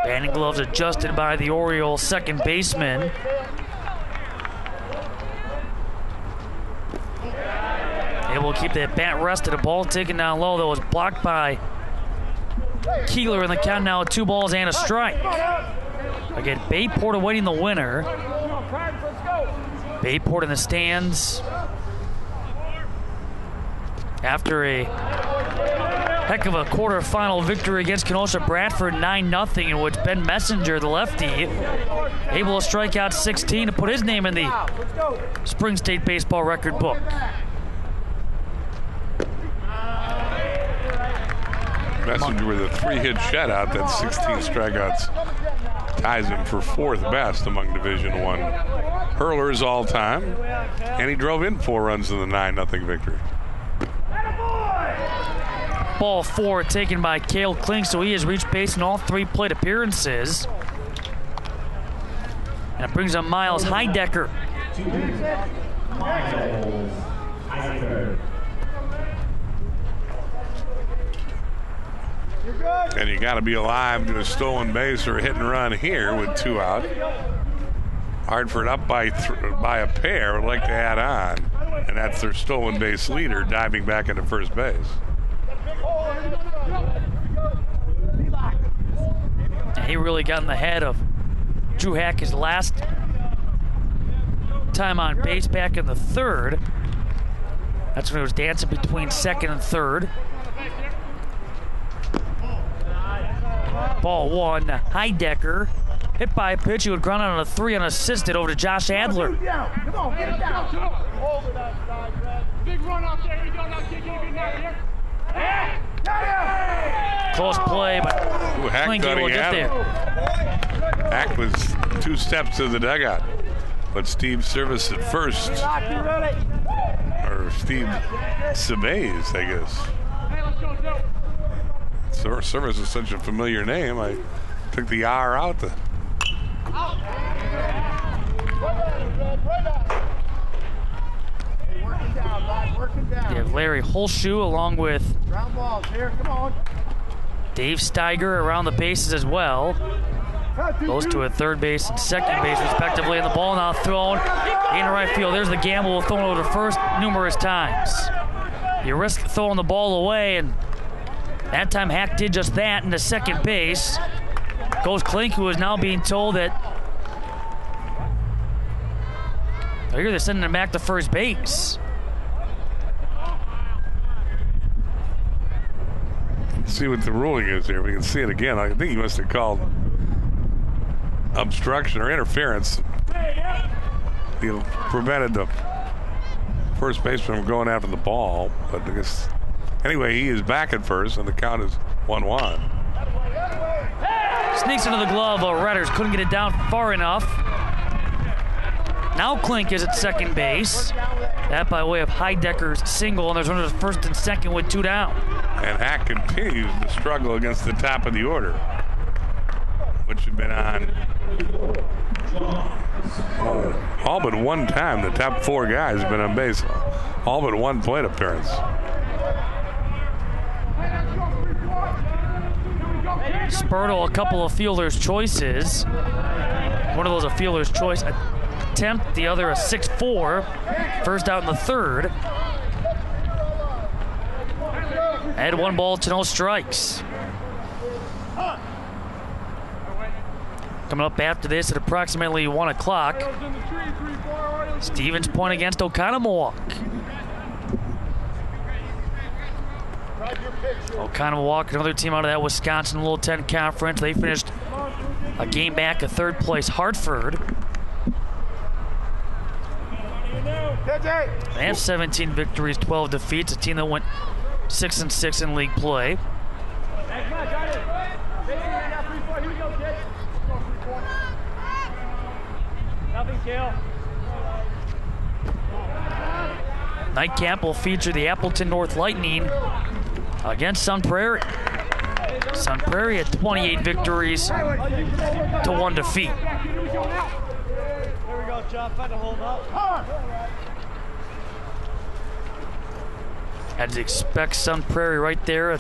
S1: Batting gloves adjusted by the Orioles second baseman. Able to keep that bat rested. A ball taken down low that was blocked by Keeler, in the count now 2 balls and a strike. Again, Bayport awaiting the winner. Bayport in the stands after a heck of a quarterfinal victory against Kenosha Bradford, 9-0, in which Ben Messenger, the lefty, able to strike out 16 to put his name in the Spring State baseball record book.
S2: Messenger with a 3-hit shutout, that's 16 strikeouts ties him for 4th best among Division I hurlers all time. And he drove in 4 runs in the 9-0 victory.
S1: Ball 4 taken by Cale Klink, so he has reached base in all 3 plate appearances. And it brings up Miles Heidecker.
S2: And you got to be alive to a stolen base or a hit and run here with 2 out. Hartford up by a pair would like to add on, and that's their stolen base leader diving back into first base.
S1: And he really got in the head of Drew Hackett's last time on base back in the 3rd. That's when he was dancing between 2nd and 3rd. Ball 1, Heidecker. Hit by a pitch. He would ground out on a 3 unassisted over to Josh Adler.
S4: Come on, get it down. Hold it outside, Brad. Big run out there. We don't know. Can you get out here?
S1: Close play, but
S2: Hack thought he had him. Hack was 2 steps to the dugout, but Steve Service at first, or Steve Sebays, I guess. Service is such a familiar name. I took the R out.
S1: You have Larry Holshoe along with
S3: Ground balls here. Come on.
S1: Dave Steiger around the bases as well. Goes to a 3rd base and 2nd base respectively, and the ball now thrown in right field. There's the gamble, thrown over to first numerous times. You risk throwing the ball away, and that time Hack did just that into 2nd base. Goes Klink, who is now being told that they're sending him back to first base.
S2: Let's see what the ruling is here. We can see it again. I think he must have called obstruction or interference. He prevented the first baseman from going after the ball, but I guess anyway, he is back at first, and the count is 1-1.
S1: Sneaks into the glove of Redders. Couldn't get it down far enough. Now Klink is at 2nd base. That by way of Heidecker's single, and there's runners at 1st and 2nd with 2 down.
S2: And Hack continues to struggle against the top of the order, which had been on all but 1 time. The top 4 guys have been on base, all but 1 plate appearance.
S1: Spurtle, a couple of fielder's choices. One of those a fielder's choice attempt, the other a 6-4. First out in the 3rd. And 1 ball to no strikes. Coming up after this at approximately 1 o'clock, Stevens Point against Oconomowoc. Oconomowoc, another team out of that Wisconsin Little 10 Conference. They finished a game back at 3rd place Hartford. They have 17 victories, 12 defeats. A team that went 6-6 in league play. Nightcap will feature the Appleton North Lightning against Sun Prairie. Sun Prairie at 28 victories to 1 defeat.
S4: There we go, John. Find a hold up.
S1: Had to expect Sun Prairie right there.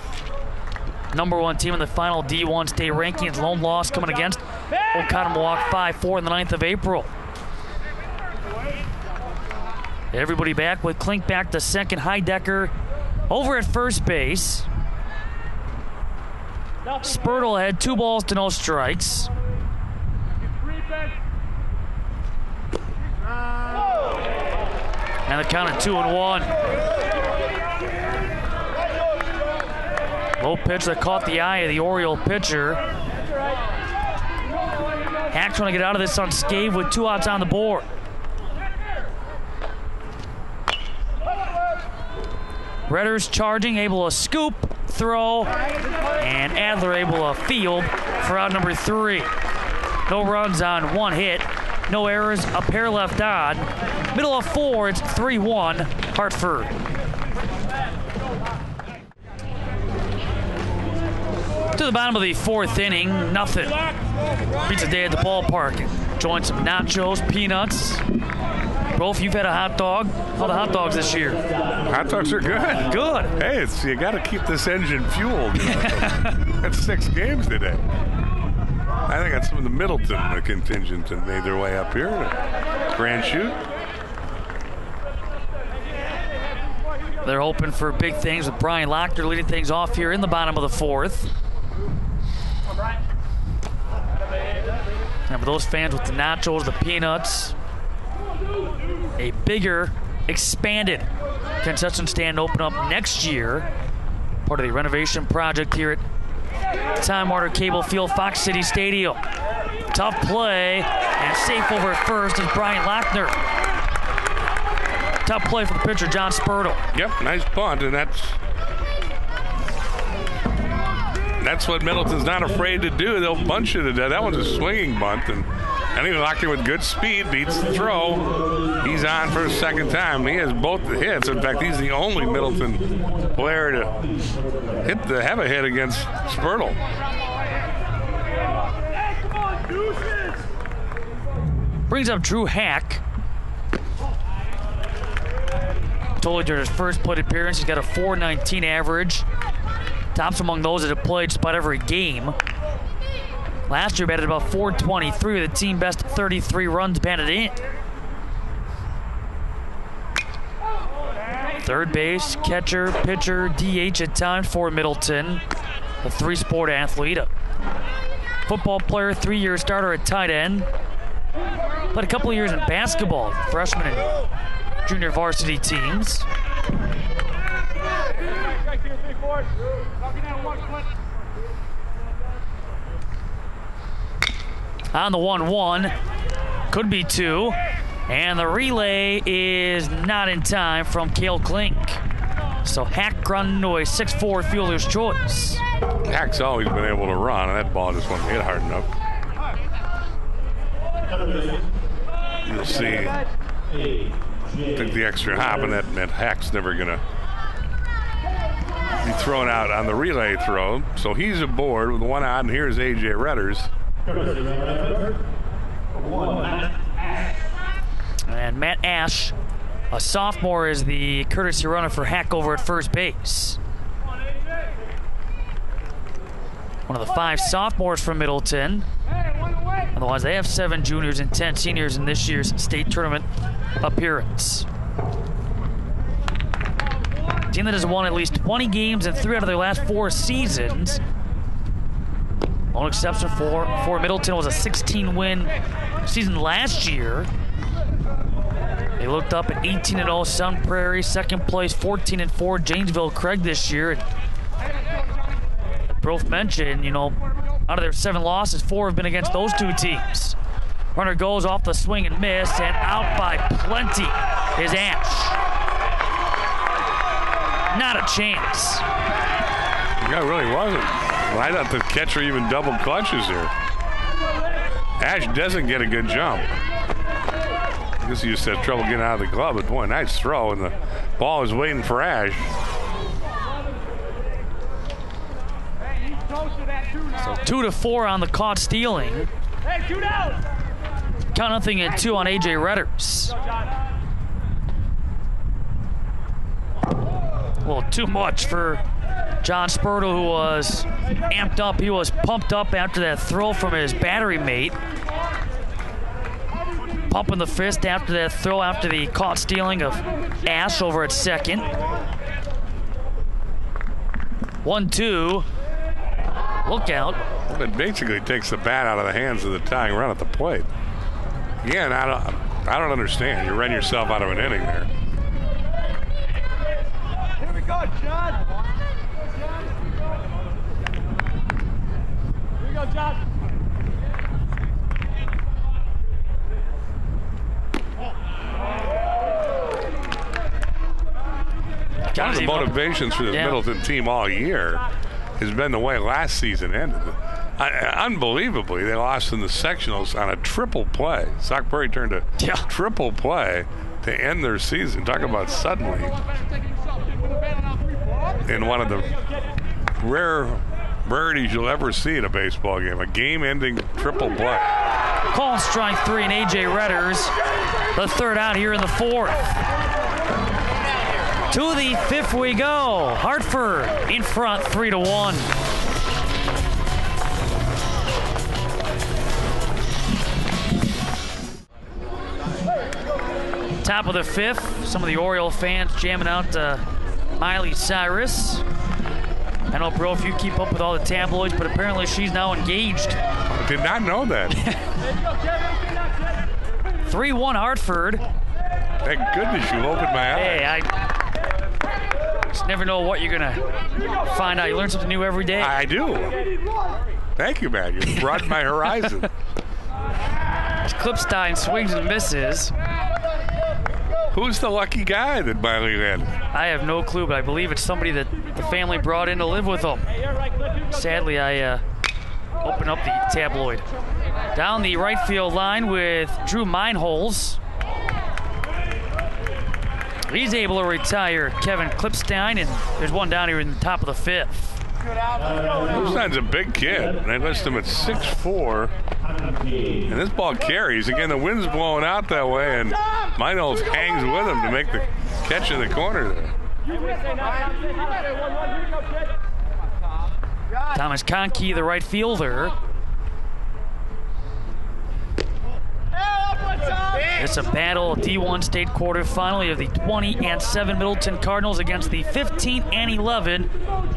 S1: #1 team in the final D1 state rankings. Lone loss coming against Oconomowoc 5-4 in the 9th of April. Everybody back with Klink back to 2nd. Heidecker over at first base. Spurtle had 2 balls to no strikes. And the count at 2-1. Low pitch that caught the eye of the Oriole pitcher. Hack's trying to get out of this unscathed with 2 outs on the board. Redders charging, able to scoop, throw, and Adler able to field for out number 3. No runs on 1 hit. No errors, a pair left on. Middle of 4, it's 3-1 Hartford. To the bottom of the 4th inning, nothing. Pizza day at the ballpark. Join some nachos, peanuts. Rolf, you've had a hot dog. How are the hot dogs this year?
S2: Hot dogs are good.
S1: Good.
S2: Hey, you got to keep this engine fueled. That's 6 games today. I think that's some of the Middleton contingent that made their way up here. Grand Chute.
S1: They're hoping for big things with Brian Lochner leading things off here in the bottom of the 4th. And for those fans with the nachos, the peanuts, a bigger, expanded concession stand open up next year. Part of the renovation project here at Time Warner Cable Field, Fox City Stadium. Tough play, and safe over at first is Brian Lochner. Tough play for the pitcher, John Spurtle.
S2: Yep, nice bunt, and that's what Middleton's not afraid to do. They'll bunch you to death. That one's a swinging bunt, and he locked it with good speed, beats the throw. He's on for a second time. He has both the hits. In fact, he's the only Middleton player to have a hit against Spurtle.
S1: Brings up Drew Hack. Totally during his first plate appearance, he's got a .419 average. Tops among those that have played just about every game. Last year batted about .423 with a team best 33 runs batted in. Third base, catcher, pitcher, DH at times for Middleton. A 3-sport athlete, a football player, 3-year starter at tight end. Played a couple of years in basketball, freshman and junior varsity teams. On the 1-1, could be 2, and the relay is not in time from Cale Klink. So Hack ground into a 6-4 fielder's choice.
S2: Hack's always been able to run, and that ball just wasn't hit hard enough. You'll see, took the extra hop, and that Hack's never going to be thrown out on the relay throw. So he's aboard with 1 out, and here's A.J. Redders.
S1: And Matt Ash, a sophomore, is the courtesy runner for Hack over at first base. One of the 5 sophomores from Middleton. Otherwise, they have 7 juniors and 10 seniors in this year's state tournament appearance. A team that has won at least 20 games in 3 out of their last 4 seasons. One exception for Middleton was a 16-win season last year. They looked up at 18-0 Sun Prairie, second place 14-4 Janesville Craig this year. Both mentioned, out of their 7 losses, 4 have been against those 2 teams. Runner goes off the swing and miss, and out by plenty is Ash. Not a chance.
S2: Yeah, it really wasn't. I thought the catcher even double clutches here. Ash doesn't get a good jump. I guess he just had trouble getting out of the glove, but boy, nice throw, and the ball is waiting for Ash.
S1: So 2-4 on the caught stealing.
S4: Hey, shoot out!
S1: Count nothing at 2 on A.J. Redders. A little too much for John Spurtle, who was amped up. He was pumped up after that throw from his battery mate. Pumping the fist after that throw, after the caught stealing of Ash over at second. 1-2. Look out.
S2: It basically takes the bat out of the hands of the tying run at the plate. Again, I don't understand. You run yourself out of an inning there.
S4: Here we go, John. Here we go, John.
S2: One of the motivations for this Middleton team all year has been the way last season ended. Unbelievably, they lost in the sectionals on a triple play. Stockbury turned a triple play to end their season. Talk about suddenly. In one of the rarities you'll ever see in a baseball game, a game-ending triple play.
S1: Call strike 3 and A.J. Redders, the third out here in the fourth. To the fifth we go. Hartford in front, 3-1. Top of the fifth, some of the Oriole fans jamming out Miley Cyrus. I don't know, bro, if you keep up with all the tabloids, but apparently she's now engaged.
S2: I did not know that.
S1: 3-1 Hartford.
S2: Thank goodness you opened my eyes.
S1: Hey, I just never know what you're going to find out. You learn something new every day.
S2: I do. Thank you, man. You broadened my horizon.
S1: Klipstein swings and misses.
S2: Who's the lucky guy that Miley landed?
S1: I have no clue, but I believe it's somebody that the family brought in to live with them. Sadly, I opened up the tabloid. Down the right field line with Drew Meinholz. He's able to retire Kevin Klipstein, and there's one down here in the top of the fifth.
S2: Klipstein's a big kid. They list him at 6'4". And this ball carries. Again, the wind's blowing out that way, and Meinholz hangs with him to make the catch in the corner there.
S1: Thomas Conkey, the right fielder. It's a battle, D1 state quarterfinal of the 20-7 Middleton Cardinals against the 15-11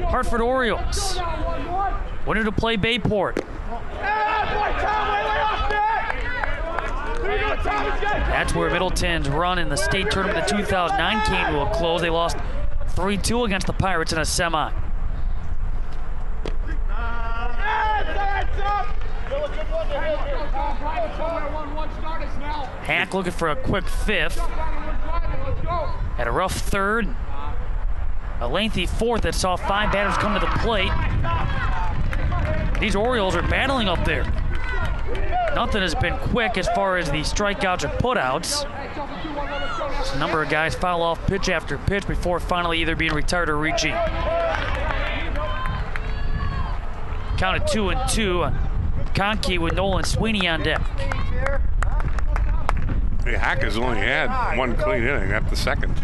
S1: Hartford Orioles. Winner to play Bayport. That's where Middleton's run in the state tournament in 2009 came to a close. They lost 3-2 against the Pirates in a semi. Hack looking for a quick fifth. Had a rough third. A lengthy fourth that saw 5 batters come to the plate. These Orioles are battling up there. Nothing has been quick as far as the strikeouts or putouts. A number of guys foul off pitch after pitch before finally either being retired or reaching. Counted 2-2 on Conkey with Nolan Sweeney on deck.
S2: Hey, Hack has only had one clean inning at the second.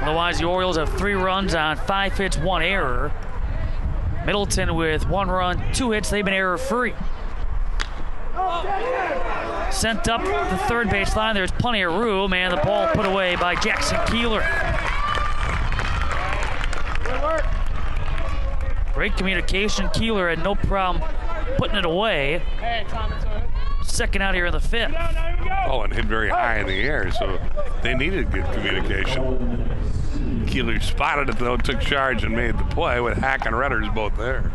S1: Otherwise, the Orioles have 3 runs on 5 hits, 1 error. Middleton with 1 run, 2 hits. They've been error-free. Sent up the third base line. There's plenty of room, and the ball put away by Jackson Keeler. Great communication. Keeler had no problem putting it away. Second out here in the fifth.
S2: Oh, and hit very high in the air, so they needed good communication. Keeler spotted it, though, took charge and made the play with Hack and Redders both there.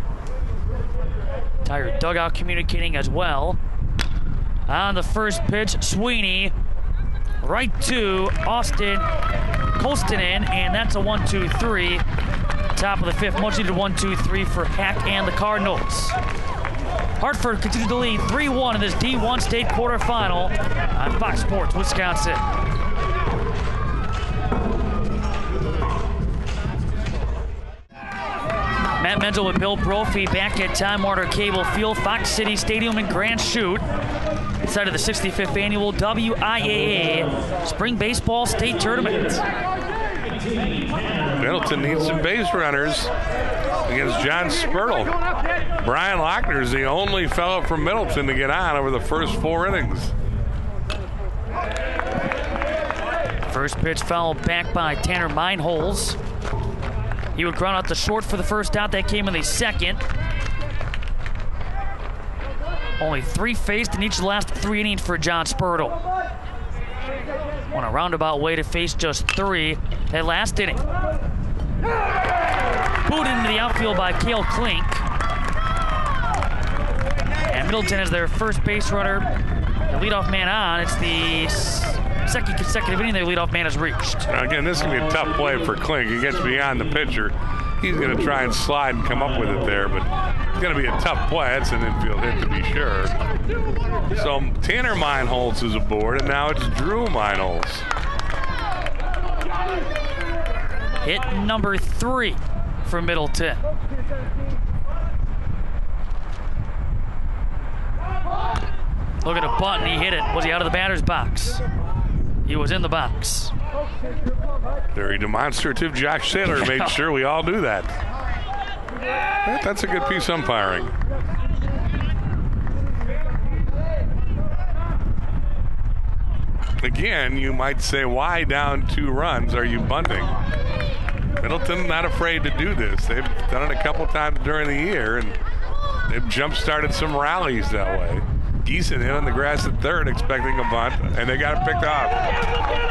S1: Entire dugout communicating as well. On the first pitch, Sweeney right to Austin Kostinen, and that's a 1-2-3. Top of the fifth, much needed 1-2-3 for Hack and the Cardinals. Hartford continues to lead 3-1 in this D1 state quarterfinal on Fox Sports Wisconsin. Matt Menzel with Bill Brophy back at Time Warner Cable Field, Fox City Stadium in Grand Chute. Side of the 65th annual WIAA Spring Baseball State Tournament.
S2: Middleton needs some base runners against John Spurtle. Brian Lochner is the only fellow from Middleton to get on over the first 4 innings.
S1: First pitch fouled back by Tanner Meinholz. He would ground out the short for the first out. That came in the second. Only 3 faced in each of the last 3 innings for John Spurtle. On a roundabout way to face just 3 that last inning. Booted into the outfield by Cale Klink. And Middleton is their first base runner The leadoff man on. It's the second consecutive inning their leadoff man has reached.
S2: Now again, this can be a tough play for Klink. He gets beyond the pitcher. He's going to try and slide and come up with it there, but it's going to be a tough play. That's an infield hit to be sure. So Tanner Meinholz is aboard, and now it's Drew Meinholz.
S1: Hit number 3 for Middleton. Look at a bunt, and he hit it. Was he out of the batter's box? He was in the box.
S2: Very demonstrative. Josh Saylor made sure we all knew that. That's a good piece of umpiring. Again, you might say, why down 2 runs are you bunting? Middleton not afraid to do this. They've done it a couple times during the year, and they've jump-started some rallies that way. Geeson in on the grass at third, expecting a bunt, and they got it picked off.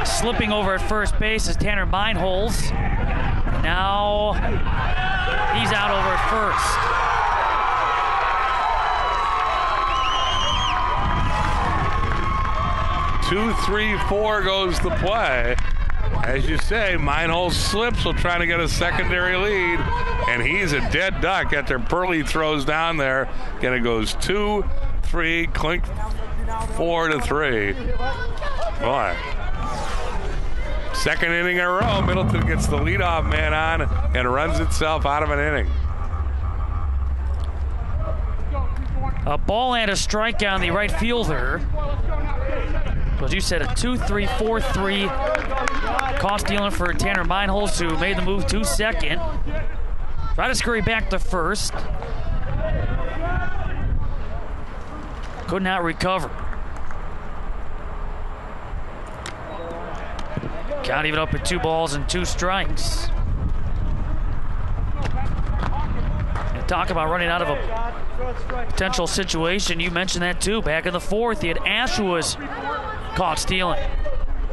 S1: Slipping over at first base is Tanner Meinholz. Now he's out over at first.
S2: Two, 3, 4 goes the play. As you say, Meinholz slips, will try to get a secondary lead, and he's a dead duck after Purley throws down there. Again, it goes 2, 3, Klink 4-3. Boy. Second inning in a row, Middleton gets the leadoff man on and runs itself out of an inning.
S1: A ball and a strikeout on the right fielder. As you said, a 2-3-4-3 cost dealing for Tanner Meinholz, who made the move to second. Try to scurry back to first. Could not recover. Count even up at 2 balls and 2 strikes. And talk about running out of a potential situation. You mentioned that too. Back in the 4th, he had Ashua's caught stealing.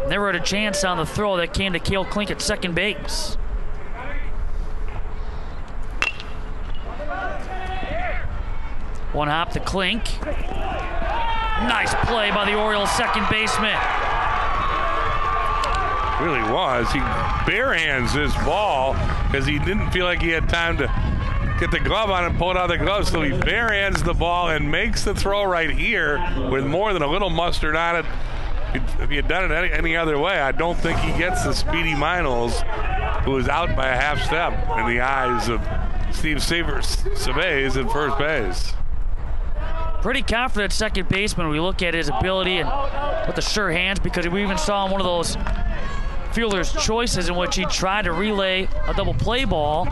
S1: Never had a chance on the throw that came to Cale Klink at second base. One hop to Klink. Nice play by the Orioles second baseman.
S2: Really was. He barehands this ball because he didn't feel like he had time to get the glove on and pull it out of the glove, so he barehands the ball and makes the throw right here with more than a little mustard on it. If he had done it any other way, I don't think he gets the speedy Meinholz, who is out by a half step in the eyes of Steve Sabays at first base.
S1: Pretty confident second baseman when we look at his ability and with the sure hands, because we even saw one of those fielder's choices in which he tried to relay a double play ball.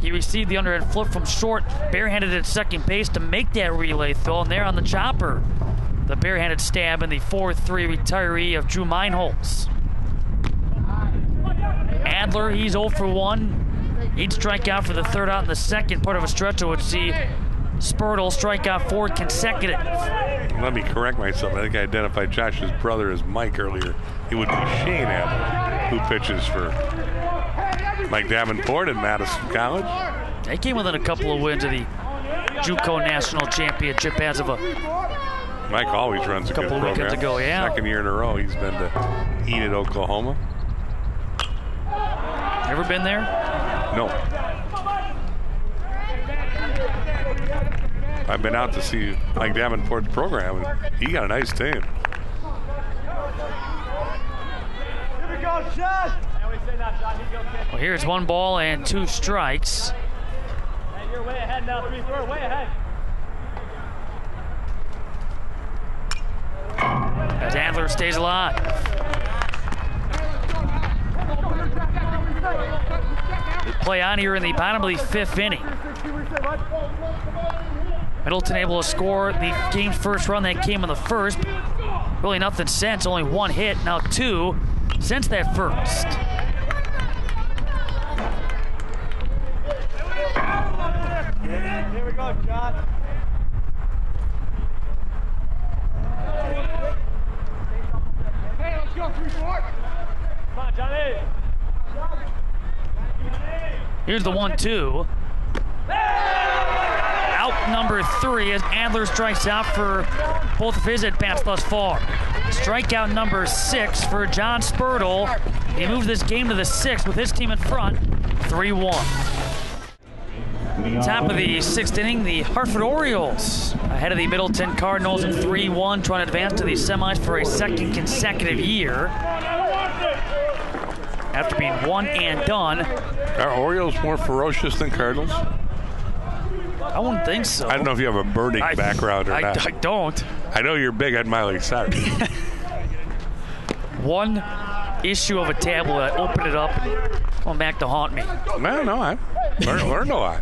S1: He received the underhand flip from short, barehanded at second base to make that relay throw, and there on the chopper, the barehanded stab in the 4-3 retiree of Drew Meinholz. Adler, he's 0 for 1. He'd strike out for the third out in the second part of a stretch, would see Spurtle strike out 4 consecutive.
S2: Let me correct myself. I think I identified Josh's brother as Mike earlier. It would be Shane Adler, who pitches for Mike Davenport at Madison College.
S1: They came within a couple of wins of the JUCO National Championship as of a
S2: Mike always runs a good program.
S1: Weekends ago, yeah.
S2: Second year in a row he's been to Enid, Oklahoma.
S1: Ever been there?
S2: No. I've been out to see Mike Davenport's program, and he got a nice team.
S4: Here we go, Chute!
S1: Well, here's 1 ball and 2 strikes.
S4: Hey, you're way ahead now, 3-4, way ahead.
S1: As Adler stays alive. They play on here in the bottom of the 5th inning. Middleton able to score the game's first run that came in the first. Really nothing since, only 1 hit, now 2 since that first.
S4: Here we go, John. Hey, let's go, 3-4. Come on, Johnny.
S1: Here's the 1-2. Out number 3 as Adler strikes out for both of his at-bats thus far. Strikeout number 6 for John Spurtle. He moves this game to the 6th with his team in front, 3-1. Top of the 6th inning, the Hartford Orioles ahead of the Middleton Cardinals in 3-1, trying to advance to the semis for a second consecutive year after being one and done.
S2: Are Orioles more ferocious than Cardinals?
S1: I wouldn't think so.
S2: I don't know if you have a birding background or not.
S1: I don't.
S2: I know you're big on Miley Cyrus.
S1: One issue of a tablet, I opened it up, going back to haunt me.
S2: No, I learned a lot.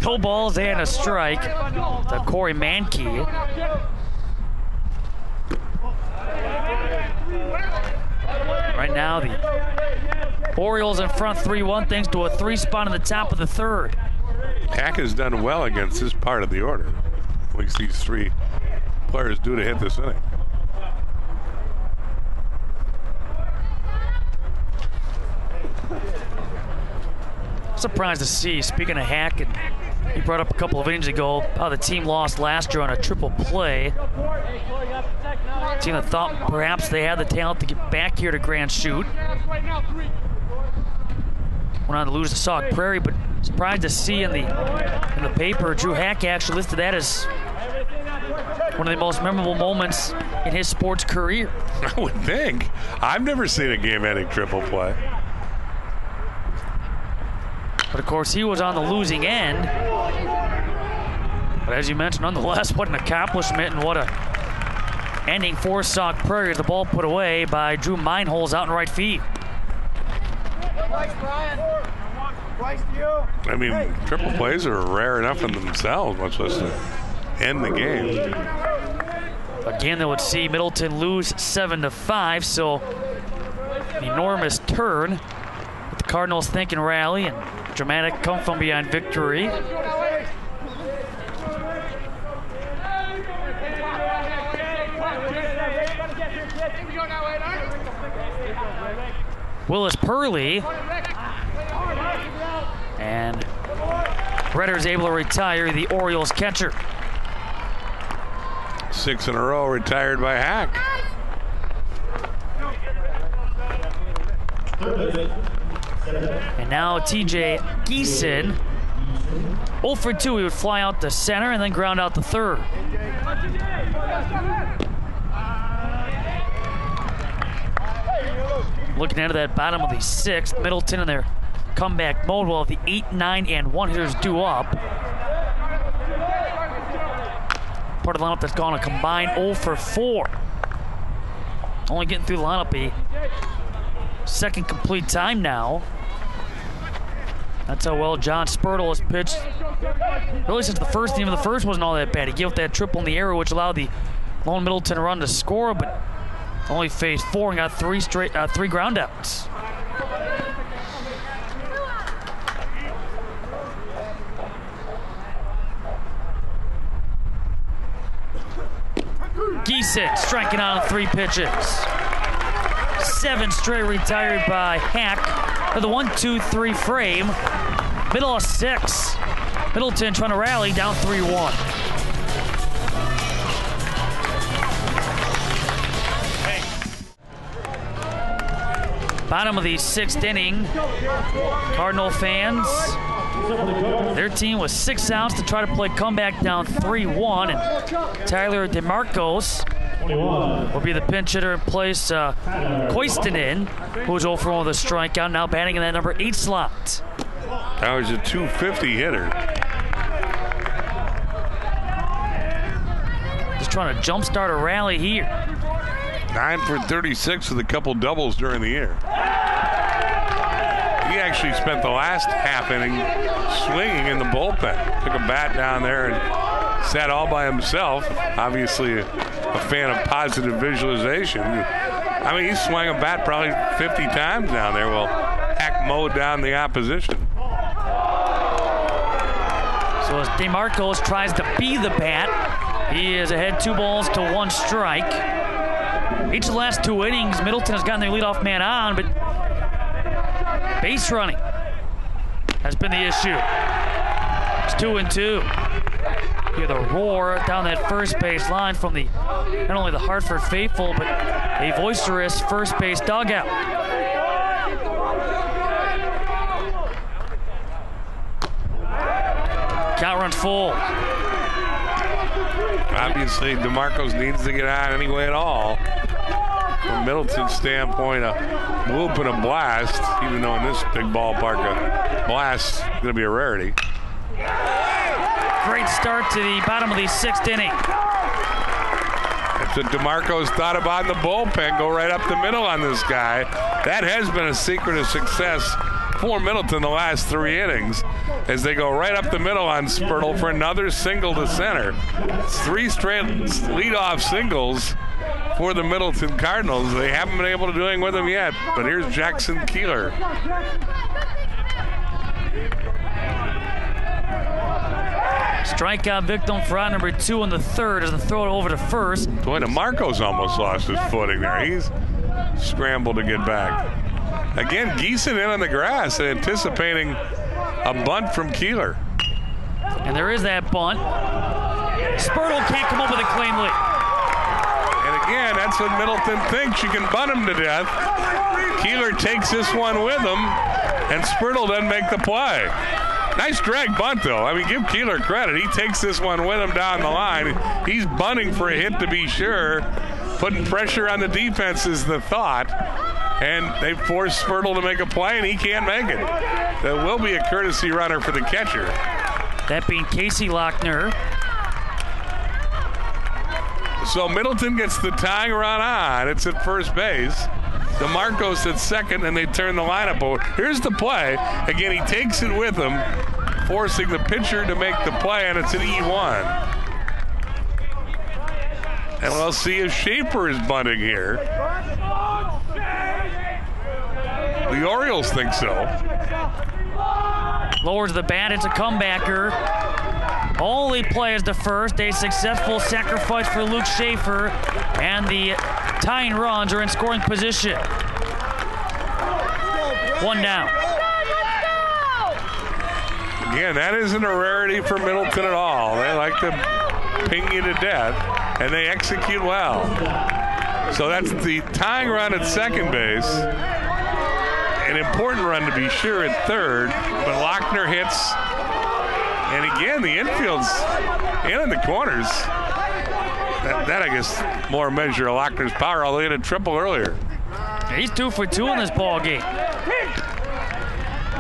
S1: No balls and a strike to Corey Mankey. Right now, the Orioles in front 3-1 thanks to a 3 spot in the top of the 3rd.
S2: Hack has done well against this part of the order. At least these 3 players do to hit this inning.
S1: Surprised to see, speaking of Hack, and he brought up a couple of innings ago how the team lost last year on a triple play. A team that thought perhaps they had the talent to get back here to Grand Chute. Went on to lose to Sauk Prairie, but surprised to see in the paper, Drew Hack actually listed that as one of the most memorable moments in his sports career.
S2: I would think. I've never seen a game-ending triple play.
S1: But of course, he was on the losing end. But as you mentioned, nonetheless, what an accomplishment and what a ending for Sauk Prairie. The ball put away by Drew Meinholz out in right field.
S2: I mean, triple plays are rare enough in themselves, much less to end the game.
S1: Again, they would see Middleton lose 7-5, so an enormous turn with the Cardinals thinking rally and dramatic come from behind victory. Willis Purley. And Redder's able to retire the Orioles catcher.
S2: 6 in a row retired by Hack.
S1: And now TJ Geeson, 0 for 2, he would fly out to center and then ground out the 3rd. Looking into that bottom of the 6th, Middleton in their comeback mode while the 8, 9, and 1 hitters due up. Part of the lineup that's gone a combined 0 for 4. Only getting through the lineup a second complete time now. That's how well John Spurtle has pitched. Really since the first inning of the first wasn't all that bad. He gave up that triple in the air, which allowed the lone Middleton run to score, but only faced 4 and got 3 ground outs. Geeson striking out on 3 pitches. 7 straight retired by Hack for the 1-2-3 frame. Middle of 6. Middleton trying to rally down 3-1. Bottom of the 6th inning. Cardinal fans, their team was 6 outs to try to play comeback down 3-1. And Tyler DeMarcos will be the pinch hitter in place. Koistinen, who's 0 for 1 with a strikeout, now batting in that number 8 slot.
S2: That was a 250 hitter.
S1: Just trying to jumpstart a rally here.
S2: 9 for 36 with a couple doubles during the year. He actually spent the last half inning swinging in the bullpen. Took a bat down there and sat all by himself. Obviously a fan of positive visualization. I mean, he swung a bat probably 50 times down there while Hack mowed down the opposition.
S1: So as DeMarcos tries to be the bat, he is ahead 2 balls to 1 strike. Each of the last 2 innings, Middleton has gotten their leadoff man on, but base running has been the issue. It's 2-2. Hear the roar down that first base line from the not only the Hartford faithful, but a boisterous first base dugout. Count runs full.
S2: Obviously, DeMarcos needs to get out anyway at all. From Middleton's standpoint, a whoop and a blast, even though in this big ballpark, a blast is going to be a rarity.
S1: Great start to the bottom of the 6th inning.
S2: That's what DeMarcos thought about in the bullpen. Go right up the middle on this guy. That has been a secret of success for Middleton the last 3 innings, as they go right up the middle on Spurtle for another single to center. It's 3 straight leadoff singles for the Middleton Cardinals. They haven't been able to do anything with them yet, but here's Jackson Keeler.
S1: Strikeout victim for out number 2 in the 3rd as they throw it over to first.
S2: Boy, DeMarcos almost lost his footing there. He's scrambled to get back. Again, Geeson in on the grass, anticipating a bunt from Keeler.
S1: And there is that bunt. Spurtle can't come up with a clean lead.
S2: And again, that's what Middleton thinks. You can bunt him to death. Keeler takes this one with him, and Spurtle doesn't make the play. Nice drag bunt, though. I mean, give Keeler credit. He takes this one with him down the line. He's bunting for a hit to be sure. Putting pressure on the defense is the thought. And they force Spurtle to make a play, and he can't make it. There will be a courtesy runner for the catcher.
S1: That being Casey Lochner.
S2: So Middleton gets the tying run on. It's at first base. DeMarcos at second, and they turn the lineup over. Here's the play. Again, he takes it with him, forcing the pitcher to make the play, and it's an E1. And we'll see if Schaefer is bunting here. The Orioles think so.
S1: Lowers the bat. It's a comebacker. Only play is the first. A successful sacrifice for Luke Schaefer, and the tying runs are in scoring position. 1 down.
S2: Again, that isn't a rarity for Middleton at all. They like to ping you to death, and they execute well. So that's the tying run at second base. An important run to be sure at third, but Lochner hits. And again, the infield's in the corners. That I guess, more measure of Lochner's power, although he had a triple earlier.
S1: Yeah, he's 2 for 2 in this ball game.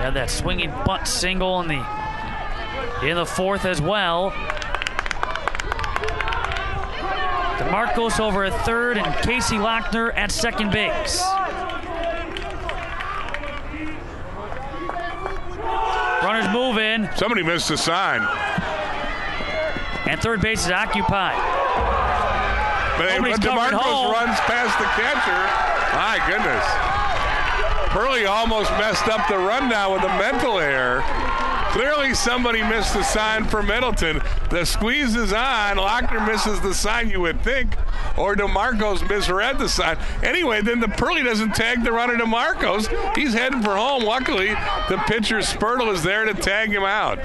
S1: Had that swinging bunt single in the 4th as well. DeMarcos over at third, and Casey Lochner at second base. Runners move in.
S2: Somebody missed a sign.
S1: And third base is occupied.
S2: But DeMarcos runs past the catcher. My goodness. Purley almost messed up the rundown with a mental error. Clearly somebody missed the sign for Middleton. The squeeze is on. Lochner misses the sign, you would think, or DeMarcos misread the sign. Anyway, then the Purley doesn't tag the runner DeMarcos. He's heading for home. Luckily, the pitcher Spurtle is there to tag him out.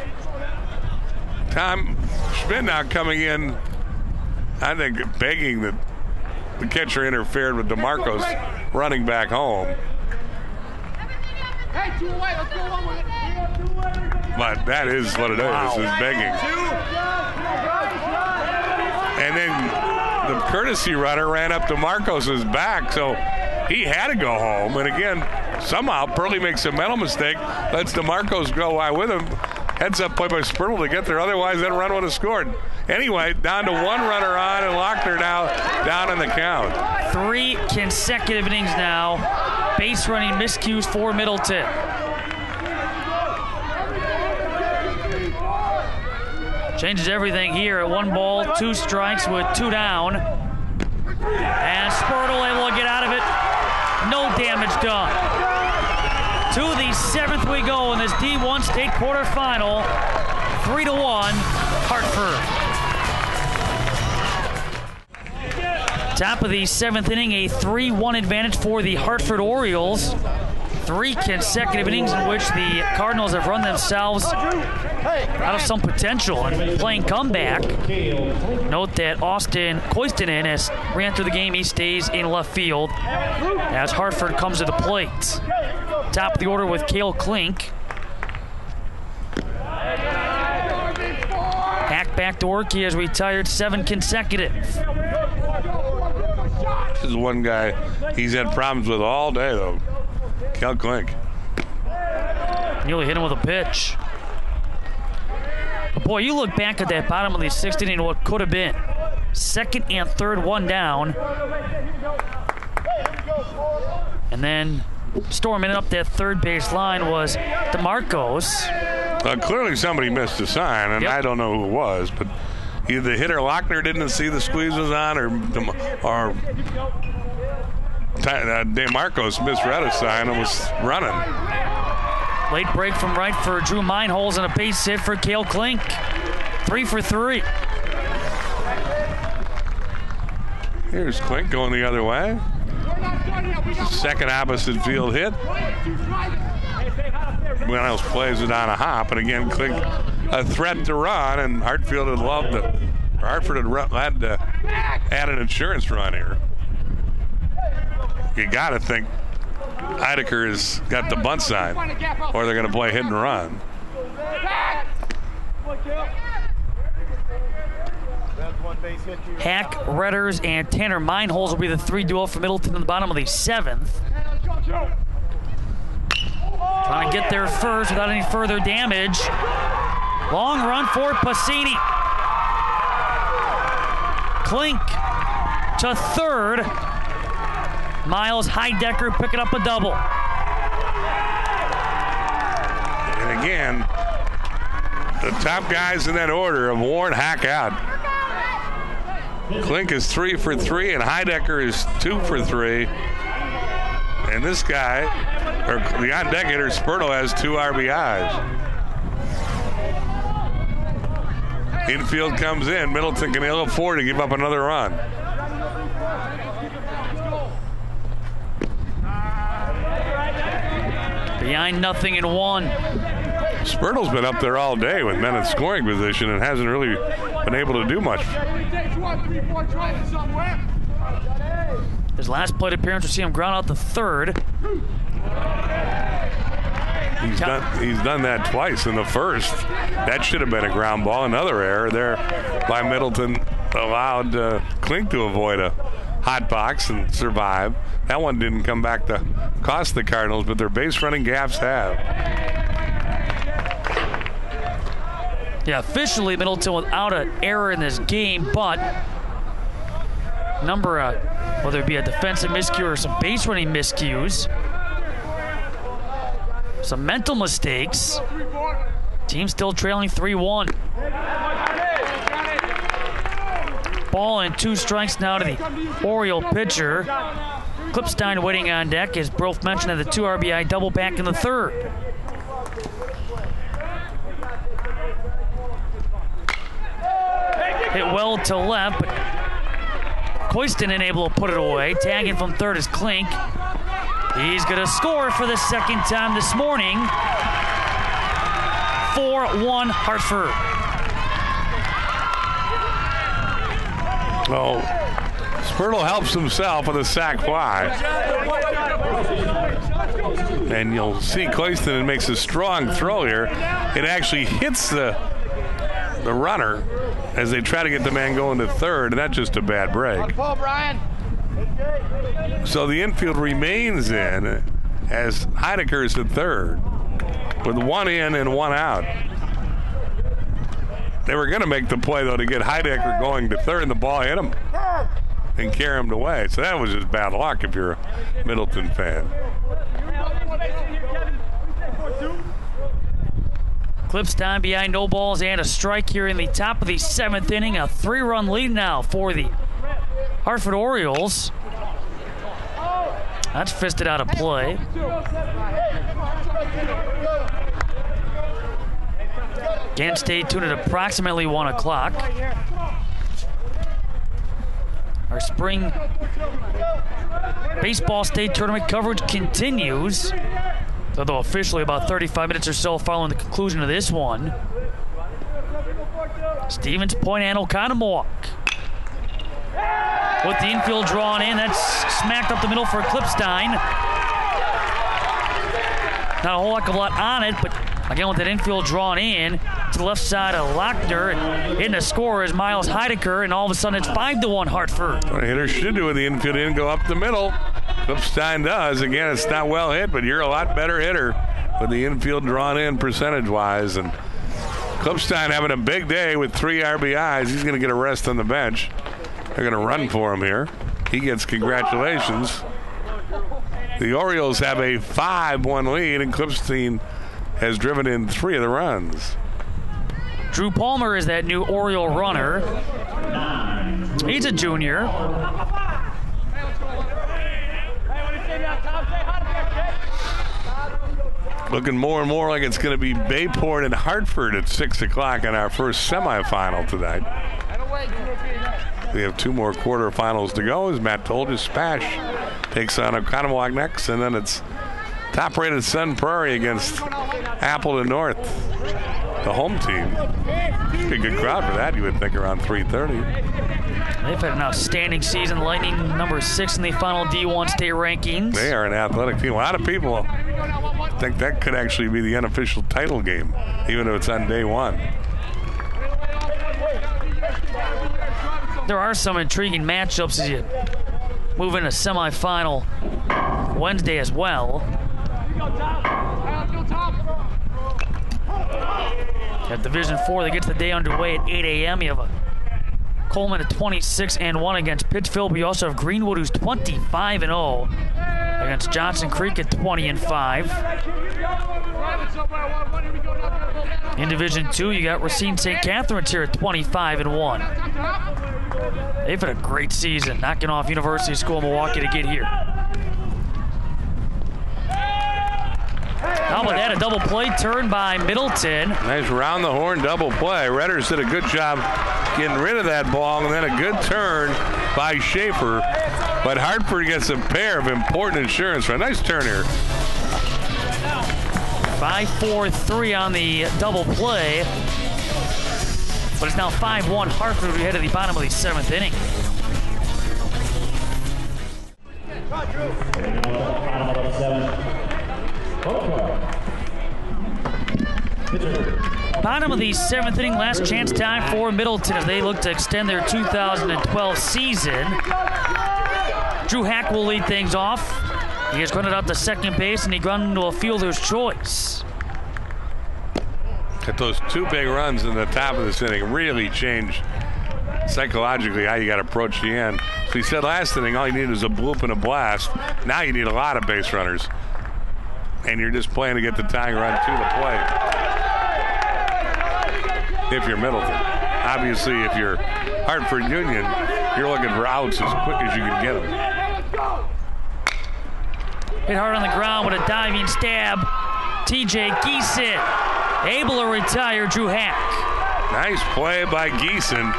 S2: Tom Schmidt now coming in, I think, begging that the catcher interfered with DeMarcos running back home.
S4: Hey, 2 away, let's go on with it.
S2: But that is what it is begging. And then the courtesy runner ran up to DeMarcos' back, so he had to go home. And again, somehow Purley makes a mental mistake, lets DeMarcos go wide with him. Heads up play by Spurtle to get there, otherwise that run would have scored. Anyway, down to 1 runner on, and Lochner now down in the count.
S1: 3 consecutive innings now. Base running miscues for Middleton. Changes everything here at 1 ball, 2 strikes with 2 down. And Spurtle able to get out of it. No damage done. To the 7th we go in this D1 state quarterfinal. 3-1, Hartford. Top of the 7th inning, a 3-1 advantage for the Hartford Orioles. 3 consecutive innings in which the Cardinals have run themselves out of some potential and playing comeback. Note that Austin Koistinen has ran through the game. He stays in left field as Hartford comes to the plate. Top of the order with Cale Klink. Hack back to work. He has retired 7 consecutive.
S2: This is one guy he's had problems with all day, though. Cale Klink.
S1: Nearly hit him with a pitch. But boy, you look back at that bottom of the 6th inning, what could have been. 2nd and 3rd, 1 down. And then storming up that third base line was DeMarcos.
S2: Clearly somebody missed a sign, and I don't know who it was, but either the hitter Lochner didn't see the squeeze was on, or DeMarcos misread a sign and was running.
S1: Late break from right for Drew Meinholz and a base hit for Cale Klink. 3 for 3.
S2: Here's Klink going the other way. Second opposite field hit. Miles plays it on a hop, and again Klink a threat to run, and Hartford had had to add an insurance run here. You got to think Heidecker has got the bunt sign, or they're going to play hit and run.
S1: Hack, Redders, and Tanner Meinholz will be the 3 duel for Middleton in the bottom of the 7th. Trying to get there first without any further damage. Long run for Passini. Klink to third. Miles Heidecker picking up a double.
S2: And again, the top guys in that order have worn Hack out. Klink is 3 for 3, and Heidecker is 2 for 3. And this guy, or the on-deck hitter, Spurtle, has 2 RBIs. Infield comes in. Middleton can ill afford to give up another run.
S1: Behind 0-1.
S2: Spurtle's been up there all day with men in scoring position and hasn't really been able to do much.
S1: His last plate appearance, we'll see him ground out the third.
S2: He's done that twice in the first. That should have been a ground ball. Another error there by Middleton allowed Klink to avoid a hot box and survive. That one didn't come back to cost the Cardinals, but their base running gaffes have.
S1: Yeah, officially Middleton without an error in this game, but whether it be a defensive miscue or some base running miscues, some mental mistakes, team still trailing 3-1. Ball and 2 strikes now to the Oriole pitcher. Klipstein waiting on deck, as Broth mentioned, at the 2 RBI double back in the third. Hit well to left, but Koistinen able to put it away. Tagging from third is Klink. He's going to score for the second time this morning. 4-1 Hartford.
S2: Oh, Spurtle helps himself with a sac fly. And you'll see Koistinen makes a strong throw here. It actually hits the runner as they try to get the man going to third, and that's just a bad break. So the infield remains in as Heidecker is at third with 1 in and 1 out. They were going to make the play, though, to get Heidecker going to third, and the ball hit him and carry him away. So that was just bad luck if you're a Middleton fan.
S1: Klipstein behind no balls and a strike here in the top of the 7th inning. A 3-run lead now for the Hartford Orioles. That's fisted out of play. Again, stay tuned at approximately 1 o'clock. Our spring baseball state tournament coverage continues, although officially about 35 minutes or so following the conclusion of this one. Stevens, Point, and Oconomowoc. With the infield drawn in, that's smacked up the middle for Clipstein. Not a whole heck of a lot on it, but again with that infield drawn in to the left side of Lochner. Hitting the score is Miles Heidecker, and all of a sudden it's 5-1 Hartford.
S2: What a hitter should do with the infield in, go up the middle. Clipstein does. Again, it's not well hit, but you're a lot better hitter with the infield drawn in percentage-wise. And Clipstein having a big day with 3 RBIs. He's going to get a rest on the bench. They're going to run for him here. He gets congratulations. The Orioles have a 5-1 lead, and Clipstein has driven in 3 of the runs.
S1: Drew Palmer is that new Oriole runner. He's a junior.
S2: Looking more and more like it's going to be Bayport and Hartford at 6 o'clock in our first semifinal tonight. We have 2 more quarterfinals to go. As Matt told us, Spash takes on Oconomowoc next, and then it's top-rated Sun Prairie against Appleton North, the home team. Should be a good crowd for that, you would think, around 3:30.
S1: They've had an outstanding season. Lightning number 6 in the final D1 state rankings.
S2: They are an athletic team. A lot of people think that could actually be the unofficial title game, even if it's on day 1.
S1: There are some intriguing matchups as you move into semifinal Wednesday as well. At Division 4, they get the day underway at 8 a.m. You have a Coleman at 26-1 against Pittsfield. We also have Greenwood, who's 25-0 against Johnson Creek at 20-5. In Division 2, you got Racine St. Catherine's here at 25-1. They've had a great season, knocking off University School of Milwaukee to get here. How about that? A double play turn by Middleton.
S2: Nice round the horn double play. Redders did a good job getting rid of that ball, and then a good turn by Schaefer. But Hartford gets a pair of important insurance runs. Nice turn here.
S1: 5-4-3 on the double play. But it's now 5-1 Hartford. We head to the bottom of the 7th inning. Bottom of the 7th inning, last chance time for Middleton as they look to extend their 2012 season. Drew Hack will lead things off. He has grounded out to second base, and he grounded into a fielder's choice.
S2: Got those 2 big runs in the top of this inning really changed psychologically how you got to approach the end. So he said last inning all you need is a bloop and a blast. Now you need a lot of base runners. And you're just playing to get the tying run to the plate. If you're Middleton. Obviously, if you're Hartford Union, you're looking for outs as quick as you can get them.
S1: Hit hard on the ground with a diving stab. TJ Geeson able to retire Drew Hack.
S2: Nice play by Geeson.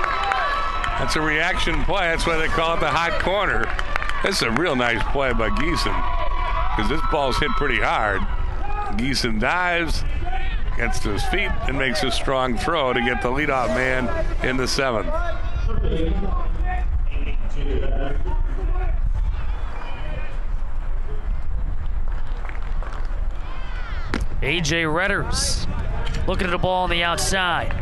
S2: That's a reaction play. That's why they call it the hot corner. That's a real nice play by Geeson, because this ball's hit pretty hard. Geeson dives, gets to his feet, and makes a strong throw to get the leadoff man in the 7th.
S1: A.J. Redders looking at the ball on the outside.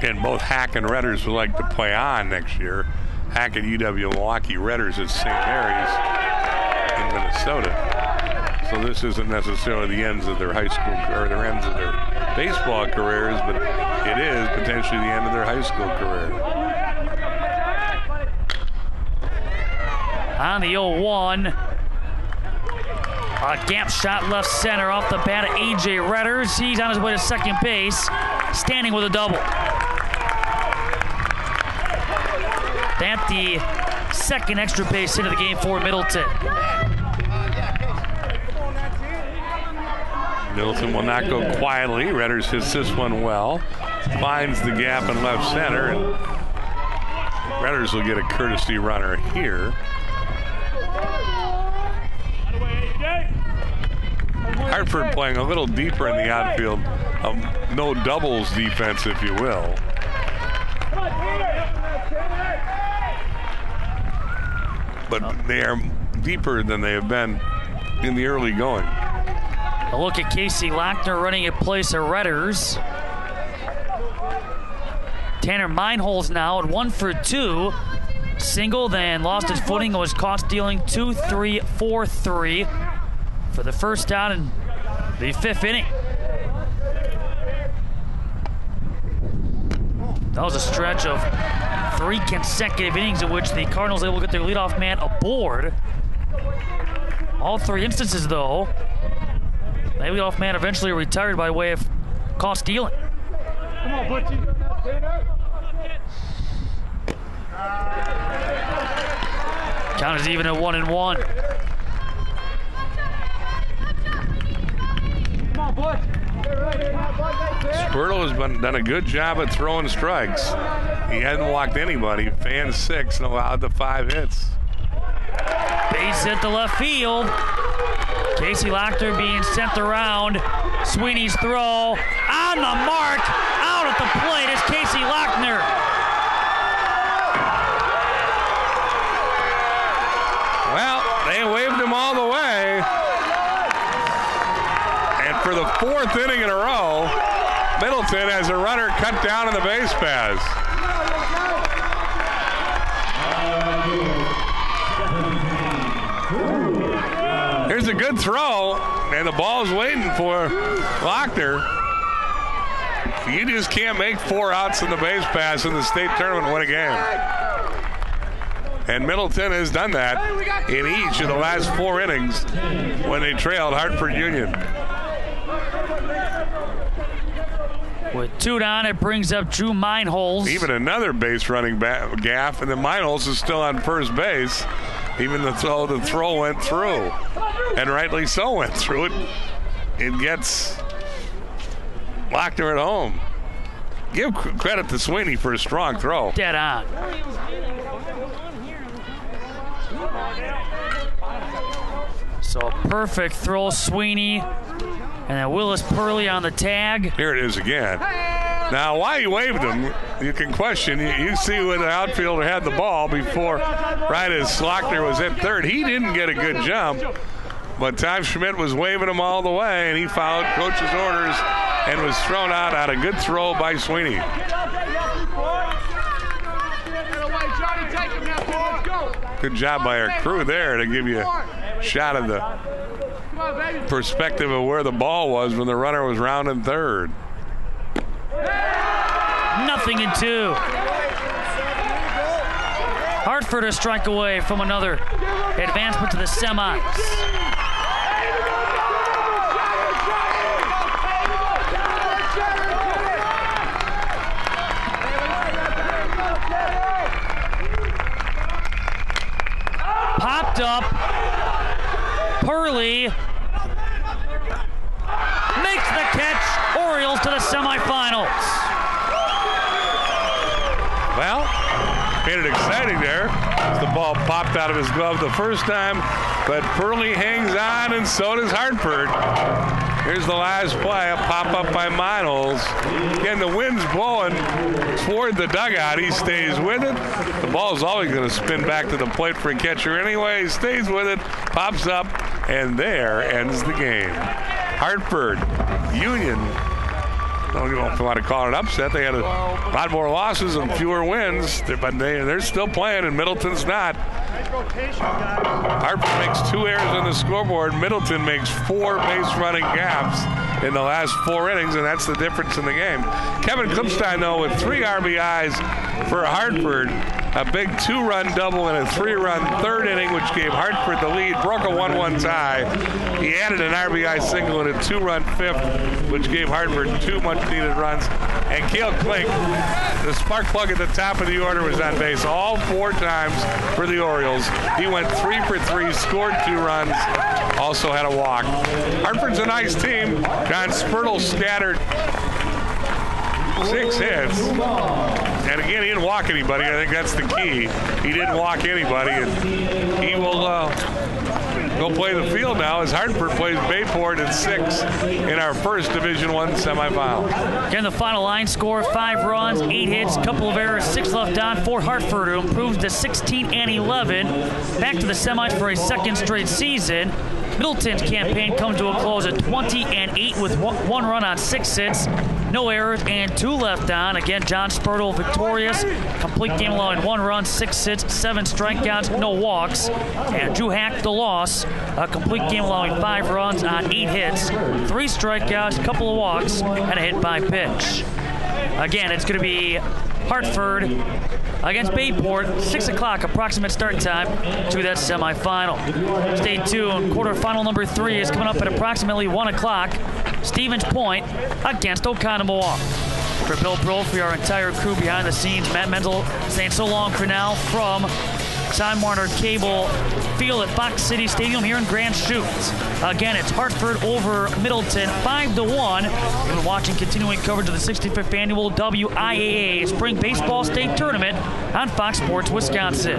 S2: And both Hack and Redders would like to play on next year. Hack at UW-Milwaukee, Redders at St. Mary's in Minnesota. So this isn't necessarily the ends of their high school or their ends of their baseball careers, but it is potentially the end of their high school career.
S1: On the 0-1. A gap shot left center off the bat of A.J. Redders. He's on his way to second base, standing with a double. That's the second extra base hit of the game for Middleton.
S2: Middleton will not go quietly. Redders hits this one well. Finds the gap in left center, and Redders will get a courtesy runner here. Hartford playing a little deeper in the outfield. No doubles defense, if you will. But they are deeper than they have been in the early going.
S1: A look at Casey Lochner running in place of Redders. Tanner Meinholz now at 1 for 2. Single, then lost his footing, was caught stealing 2-3, 4-3 for the first out in the 5th inning. That was a stretch of 3 consecutive innings in which the Cardinals were able to get their leadoff man aboard. All 3 instances, though, the leadoff man eventually retired by way of caught stealing.
S4: Come on, Butchie.
S1: Count is even at 1-1.
S4: Come on, Butch.
S2: Spurtle has done a good job at throwing strikes. He hadn't walked anybody, fanned 6 and allowed the 5 hits.
S1: Base hit to left field. Casey Lochner being sent around. Sweeney's throw on the mark. Out at the plate is Casey Lochner.
S2: Well, they waved him all the way. And for the 4th inning in a row, Middleton has a runner cut down on the base paths. Here's a good throw, and the ball's waiting for Lochner. You just can't make 4 outs in the base pass in the state tournament and win a game. And Middleton has done that in each of the last 4 innings when they trailed Hartford Union.
S1: With 2 down, it brings up Drew Meinholz.
S2: Even another base running gaff, and then Meinholz is still on first base, even though the throw went through. And rightly so went through it. It gets Lochner at home. Give credit to Sweeney for a strong throw.
S1: Dead on. So a perfect throw, Sweeney. And then Willis Purley on the tag.
S2: Here it is again. Now, why he waved him, you can question. You see when the outfielder had the ball before, right as Lochner was at third. He didn't get a good jump, but Tom Schmidt was waving him all the way, and he followed coach's orders and was thrown out on a good throw by Sweeney. Good job by our crew there to give you a shot of the perspective of where the ball was when the runner was rounding third.
S1: 0-2. Hartford a strike away from another advancement to the semis. Popped up. Purley makes the catch. Orioles to the semifinals.
S2: Well, made it exciting there. The ball popped out of his glove the first time, but Purley hangs on, and so does Hartford. Here's the last play, a pop-up by Meinholz. Again, the wind's blowing toward the dugout. He stays with it. The ball's always going to spin back to the plate for a catcher anyway. He stays with it, pops up, and there ends the game. Hartford Union, I don't know if I want to call it an upset. They had a lot more losses and fewer wins, but they're still playing, and Middleton's not. Hartford makes 2 errors on the scoreboard. Middleton makes 4 base running gaps in the last 4 innings, and that's the difference in the game. Kevin Klipstein, though, with 3 RBIs for Hartford, a big 2-run double in a 3-run third inning, which gave Hartford the lead, broke a 1-1 tie. He added an RBI single in a 2-run fifth, which gave Hartford 2 much-needed runs. And Cale Klink, the spark plug at the top of the order, was on base all 4 times for the Orioles. He went 3 for 3, scored 2 runs, also had a walk. Hartford's a nice team. John Spurtle scattered 6 hits. And again, he didn't walk anybody. I think that's the key. He didn't walk anybody, and he will go play the field now as Hartford plays Bayport at 6 in our first Division I semifinal.
S1: Again, the final line score, 5 runs, 8 hits, couple of errors, 6 left on for Hartford, who improves to 16-11. Back to the semis for a second straight season. Middleton's campaign comes to a close at 20-8 with 1 run on 6 hits, no errors, and 2 left on. Again, John Spurtle victorious. Complete game allowing 1 run, 6 hits, 7 strikeouts, no walks. And Drew Hack the loss. A complete game allowing 5 runs on 8 hits, 3 strikeouts, couple of walks, and a hit by pitch. Again, it's going to be Hartford against Bayport, 6 o'clock approximate start time to that semifinal. Stay tuned. Quarterfinal number 3 is coming up at approximately 1 o'clock. Stevens Point against Oconomowoc. For Bill Brophy, our entire crew behind the scenes, Matt Menzel saying so long for now from Time Warner Cable Field at Fox City Stadium here in Grand Chute. Again, it's Hartford over Middleton, 5-1. You've been watching continuing coverage of the 65th annual WIAA Spring Baseball State Tournament on Fox Sports Wisconsin.